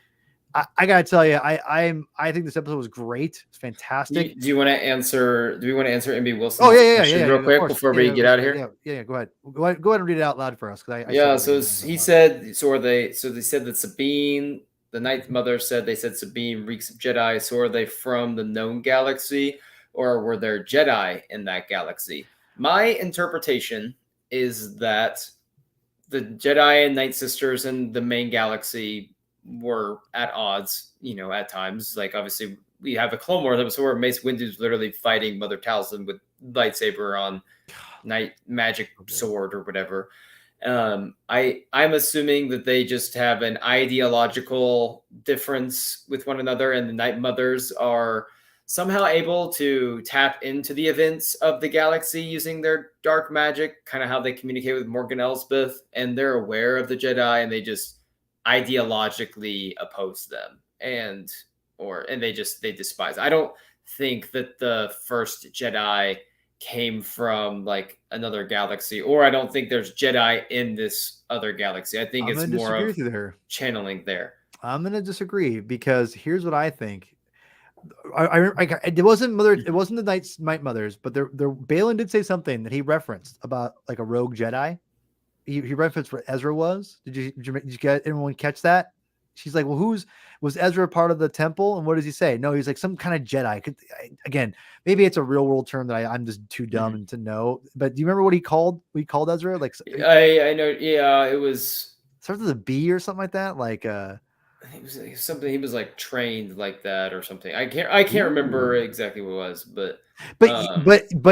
I gotta tell you, I think this episode was great. It's fantastic. Do you want to answer? Do we want to answer MB Wilson's question real quick before we get out of here? Yeah, go ahead. Go ahead and read it out loud for us. So he said, they said that Sabine, the Ninth Mother said, they said Sabine reeks of Jedi. So are they from the known galaxy, or were there Jedi in that galaxy? My interpretation is that the Jedi and Night Sisters in the main galaxy were at odds, at times. Like, obviously, we have a Clone Wars episode where Mace Windu's literally fighting Mother Talzin with lightsaber on night magic sword or whatever. I'm assuming that they just have an ideological difference with one another, and the Night Mothers are somehow able to tap into the events of the galaxy using their dark magic, kind of how they communicate with Morgan Elsbeth, and they're aware of the Jedi, and they just ideologically oppose them, and they despise. I don't think that the first Jedi came from like another galaxy, or I don't think there's Jedi in this other galaxy. I think it's more of channeling there. I'm going to disagree, because here's what I think. It wasn't the Night Mothers, but Balin did say something that he referenced about like a rogue Jedi. He referenced what Ezra was. Did you get anyone catch that? She's like, well, was Ezra part of the temple? And what does he say? No, he's like some kind of Jedi. Again, maybe it's a real world term that I'm just too dumb to know. But do you remember what he called Ezra? Like, I know. Yeah, it was starts with a B or something like that. Like, it was something. He was like trained like that or something. I can't remember exactly what it was, but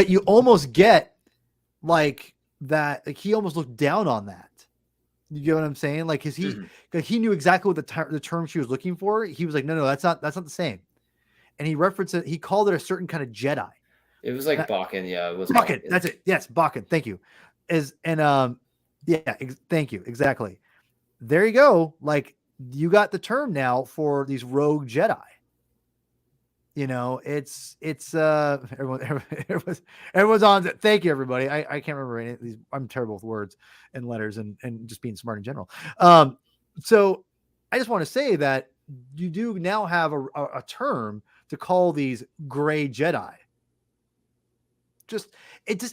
you almost get like that. Like, he almost looked down on that. You get what I'm saying? Like, cause he knew exactly what the term she was looking for. He was like, no, that's not the same. And he referenced it. He called it a certain kind of Jedi. It was like Bakken. Yeah, it was Bakken. That's it. Yes. Bakken. Thank you. Thank you. Exactly. There you go. Like, you got the term now for these rogue Jedi. It's everyone's on. Thank you, everybody. I can't remember any of these. I'm terrible with words and letters and just being smart in general. So I just want to say that you do now have a term to call these gray Jedi.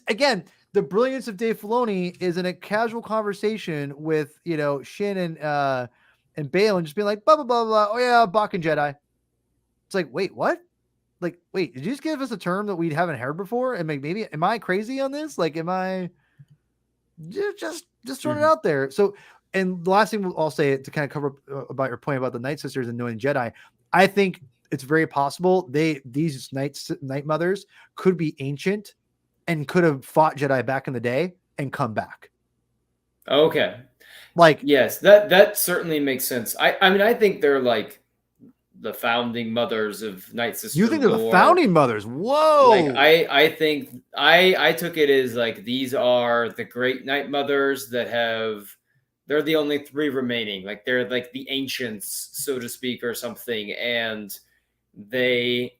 Again, the brilliance of Dave Filoni is in a casual conversation with Shin and Balin, just being like blah blah blah blah. Oh yeah, Bakken Jedi. It's like, wait, what? Like, wait, did you just give us a term that we haven't heard before? And maybe, am I crazy on this? Like, am I just throw it out there? So, and the last thing I'll say to kind of cover about your point about the Night Sisters and knowing Jedi, I think it's very possible these Night Mothers could be ancient and could have fought Jedi back in the day and come back. Okay. Like, yes, that certainly makes sense. I mean, I think they're like the founding mothers of Nightsisters. You think they're the founding mothers? Whoa! Like, I think I took it as like these are the great Night Mothers that they're the only three remaining. Like, they're like the ancients, so to speak, or something, and they're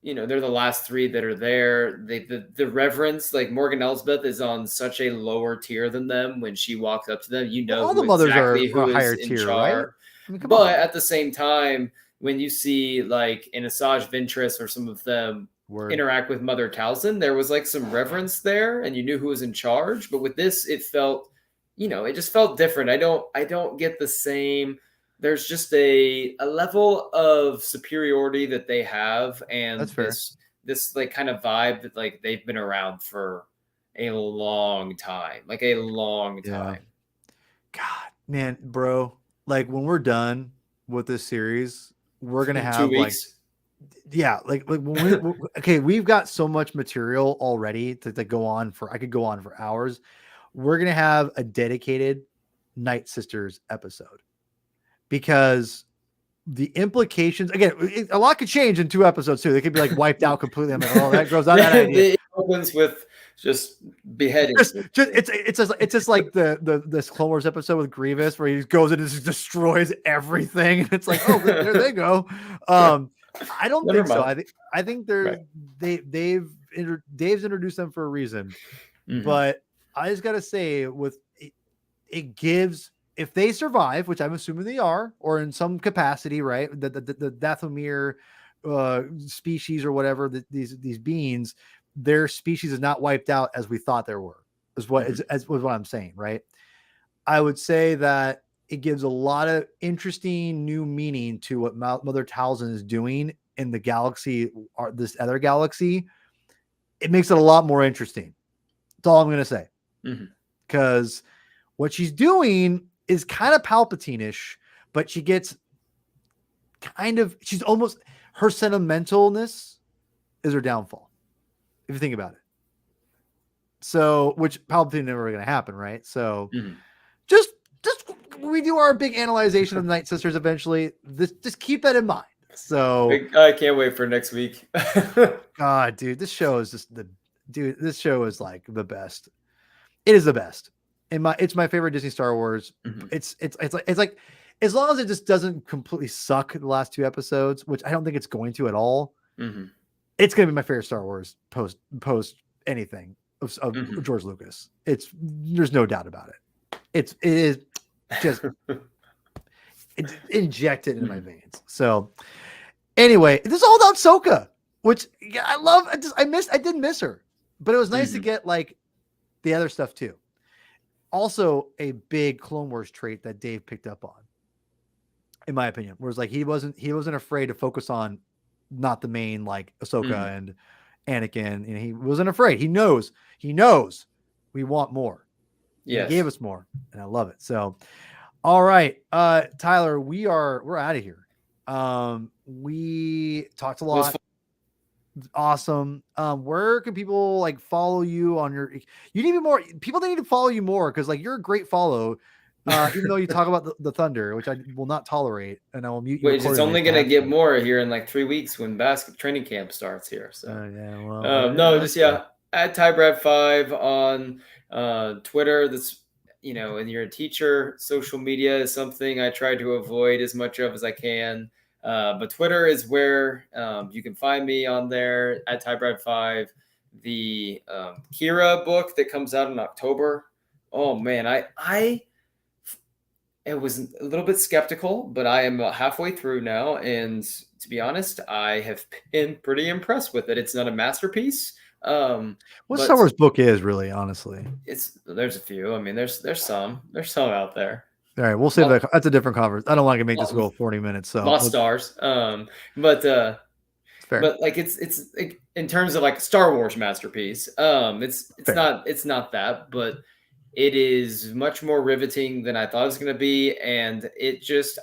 the last three that are there. The reverence, like Morgan Elsbeth is on such a lower tier than them. When she walks up to them, all the mothers exactly are who higher is tier, in charge. right? I mean, but at the same time, when you see like in Asajj Ventress or some of them interact with Mother Talzin, there was like some reverence there, and you knew who was in charge. But with this, it felt, it just felt different. I don't get the same. There's just a level of superiority that they have, and this like kind of vibe that like they've been around for a long time, like a long time. God, man, bro, like when we're done with this series, we're gonna have 2 weeks. yeah, like when okay, we've got so much material already to go on for. I could go on for hours. We're gonna have a dedicated Night Sisters episode because the implications again, a lot could change in 2 episodes too. They could be like wiped out completely. I'm like, oh, that grows out that idea. It opens with just beheading. It's just like this Clone Wars episode with Grievous where he goes in and just destroys everything. And it's like, oh, there they go. I don't think so. I think they're right. Dave's introduced them for a reason. But I just gotta say, with it gives, if they survive, which I'm assuming they are, or in some capacity, right? The Dathomir species or whatever, these beings, their species is not wiped out as we thought there were. Is what was what I'm saying, right? I would say that it gives a lot of interesting new meaning to what Mother Talzin is doing in the galaxy, or this other galaxy. It makes it a lot more interesting. That's all I'm going to say. Because what she's doing is kind of Palpatine-ish, but she gets she's almost, her sentimentalness is her downfall, if you think about it. So, which Palpatine never going to happen, right? So, just we do our big analyzation of Night Sisters eventually. Just keep that in mind. So, I can't wait for next week. God, dude, this show is just this show is like the best. It is the best. It's my favorite Disney Star Wars. It's like as long as it just doesn't completely suck the last 2 episodes, which I don't think it's going to at all. It's going to be my favorite Star Wars post anything of George Lucas. There's no doubt about it. It is just it's injected into my veins. So anyway, this is all about Ahsoka, which I love. I didn't miss her, but it was nice to get like the other stuff too. Also, a big Clone Wars trait that Dave picked up on, in my opinion, whereas like he wasn't afraid to focus on not the main like Ahsoka and Anakin, and he wasn't afraid. He knows we want more. Yes. He gave us more, and I love it. So, all right, Tyler, we're out of here. We talked a lot. Awesome. Where can people like follow you on you need more people? They need to follow you more because like you're a great follow, even though you talk about the Thunder, which I will not tolerate, and I will mute you. Wait, it's only gonna get more here in like 3 weeks when basket training camp starts here. So at TyBrad5 on Twitter. That's and you're a teacher. Social media is something I try to avoid as much of as I can. But Twitter is where you can find me on there at TyBrad5. The Kira book that comes out in October. Oh man, I was a little bit skeptical, but I am about halfway through now, and to be honest, I have been pretty impressed with it. It's not a masterpiece. What Star Wars book is really, honestly? There's a few. I mean, there's some out there. All right, we'll save that. That's a different conference. I don't want to make this go 40 minutes. So Lost Stars. But like it's like, in terms of like Star Wars masterpiece. It's not that, but it is much more riveting than I thought it was going to be, and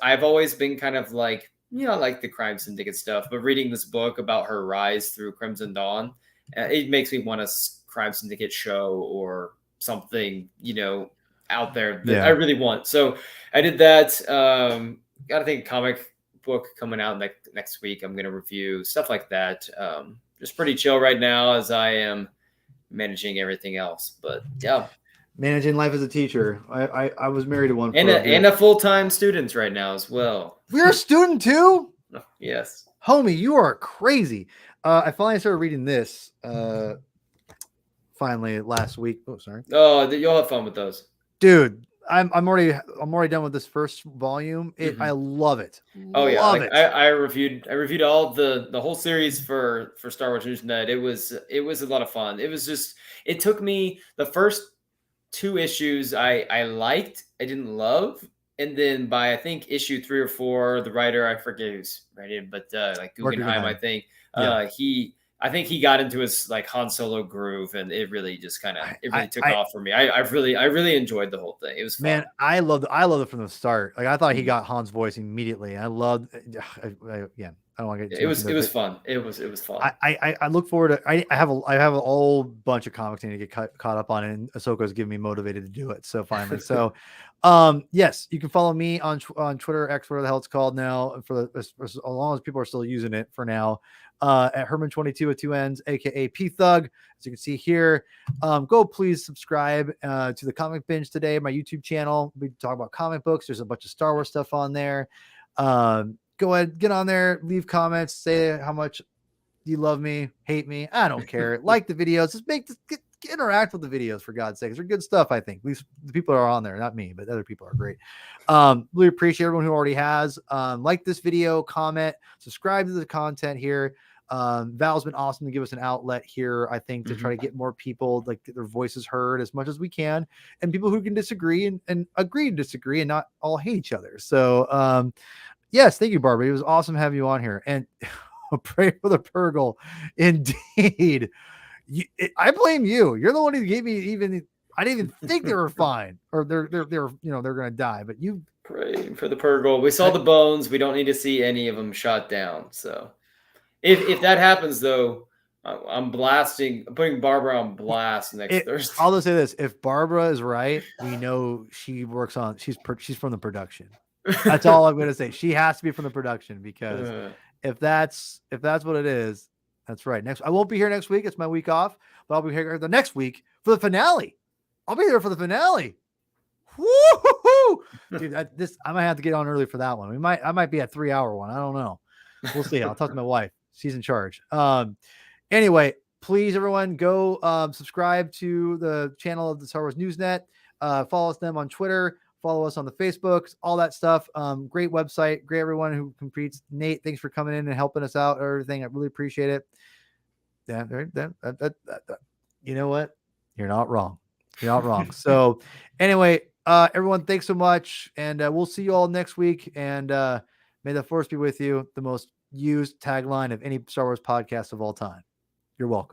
I've always been kind of like like the Crime Syndicate stuff, but reading this book about her rise through Crimson Dawn, it makes me want a Crime Syndicate show or something out there that I really want. So I did that. Got a comic book coming out next week. I'm going to review stuff like that. Just pretty chill right now as I am managing everything else. But yeah, managing life as a teacher. I was married to one, and a full-time student right now as well. You're a student too? Yes, homie, you are crazy. I finally started reading this. Finally last week. Oh, sorry. Oh, you'll have fun with those. Dude, I'm already done with this first volume. I love it. Oh yeah, I reviewed all the whole series for Star Wars News Net. It was a lot of fun. It took me the first 2 issues I liked, I didn't love, and then by I think issue 3 or 4, the writer, I forget who's writing, but like Guggenheim, I think I think he got into his like Han Solo groove, and it really just kind of took I off for me. I really enjoyed the whole thing. It was fun. Man, I loved it from the start. Like I thought he got Han's voice immediately. I loved. Again, I don't want to get too much into it was fun. It was fun. I look forward to. I have a whole bunch of comics I need to get caught up on, and Ahsoka's giving me motivated to do it. So finally, so yes, you can follow me on Twitter, X, whatever the hell it's called now, for as long as people are still using it for now. At Herman22 with 2 N's, aka P Thug, as you can see here. Go please subscribe to the Comic Binge today, my YouTube channel. We talk about comic books. There's a bunch of Star Wars stuff on there. Go ahead, get on there, leave comments, say how much you love me, hate me. I don't care. Like the videos, just interact with the videos, for God's sakes. They're good stuff, I think. At least the people are on there, not me, but other people are great. Really appreciate everyone who already has. Like this video, comment, subscribe to the content here. Val's been awesome to give us an outlet here, I think, to try to get more people, like, their voices heard as much as we can, and people who can disagree and agree to disagree and not all hate each other. So yes, thank you, Barbara. It was awesome having you on here, and pray for the Purgle. Indeed. I blame you. You're the one who gave me I didn't even think they were fine, or they're going to die, but you praying for the Purgle. We saw the bones. We don't need to see any of them shot down. So if that happens, though, I'm putting Barbara on blast next Thursday. I'll just say this: if Barbara is right, we know she's from the production. That's all I'm going to say. She has to be from the production, because if that's what it is, that's right. I won't be here next week. It's my week off, but I'll be here the next week for the finale. I'll be there for the finale. Woo-hoo-hoo! Dude, I might have to get on early for that one. I might be a 3-hour one. I don't know. We'll see. I'll talk to my wife. She's in charge. Anyway, please, everyone, go subscribe to the channel of the Star Wars Newsnet. Follow them on Twitter. Follow us on the Facebooks, all that stuff. Great website. Great everyone who competes. Nate, thanks for coming in and helping us out. Everything. I really appreciate it. You know what? You're not wrong. You're not wrong. So anyway, everyone, thanks so much. And we'll see you all next week. And may the Force be with you. The most used tagline of any Star Wars podcast of all time. You're welcome.